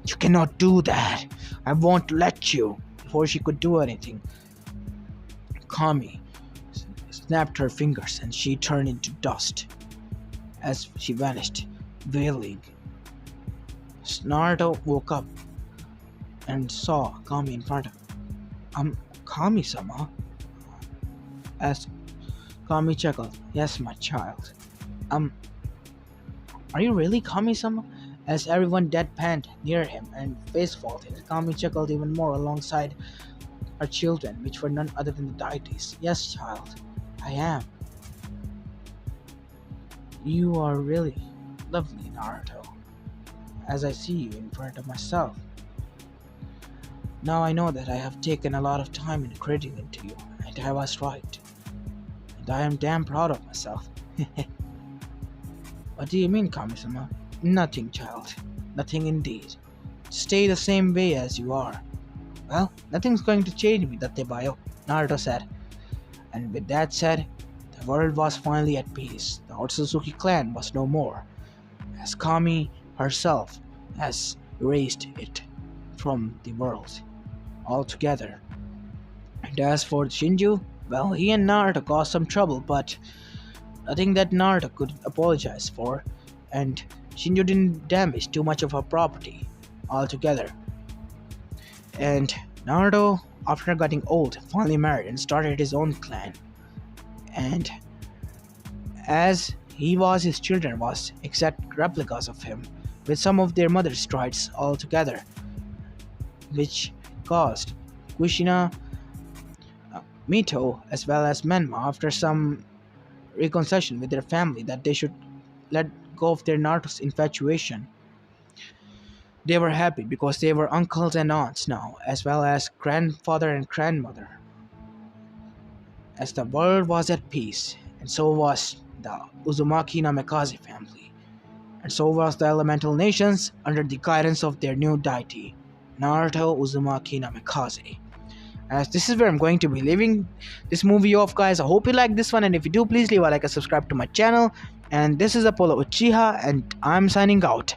You cannot do that. I won't let you. Before she could do anything, Kami snapped her fingers and she turned into dust as she vanished, wailing. Naruto woke up and saw Kami in front of him. Kami-sama? As Kami chuckled. Yes, my child. Are you really Kami-sama? As everyone deadpanned near him and face vaulted, Kami chuckled even more alongside her children, which were none other than the deities. Yes, child, I am. You are really lovely, Naruto, as I see you in front of myself. Now I know that I have taken a lot of time in creating into you, and I was right. And I am damn proud of myself. What do you mean, Kami-sama? Nothing, child. Nothing indeed. Stay the same way as you are. Well, nothing's going to change me, Datebayo, Naruto said. And with that said, the world was finally at peace. The Otsutsuki clan was no more, as Kami herself has erased it from the world altogether. And as for Shinju, well, he and Naruto caused some trouble, but nothing that Naruto could apologize for, and Shinju didn't damage too much of her property altogether. And Naruto, after getting old, finally married and started his own clan. And as he was, his children was exact replicas of him, with some of their mother's traits altogether, which caused Kushina, Mito, as well as Menma, after some reconciliation with their family, that they should let go of their Naruto's infatuation. They were happy because they were uncles and aunts now, as well as grandfather and grandmother. As the world was at peace, and so was the Uzumaki Namikaze family, and so was the elemental nations under the guidance of their new deity, Naruto Uzumaki Namikaze. As this is where I'm going to be leaving this movie off, guys. I hope you like this one, and if you do, please leave a like and subscribe to my channel. And this is Apollo Uchiha, and I'm signing out.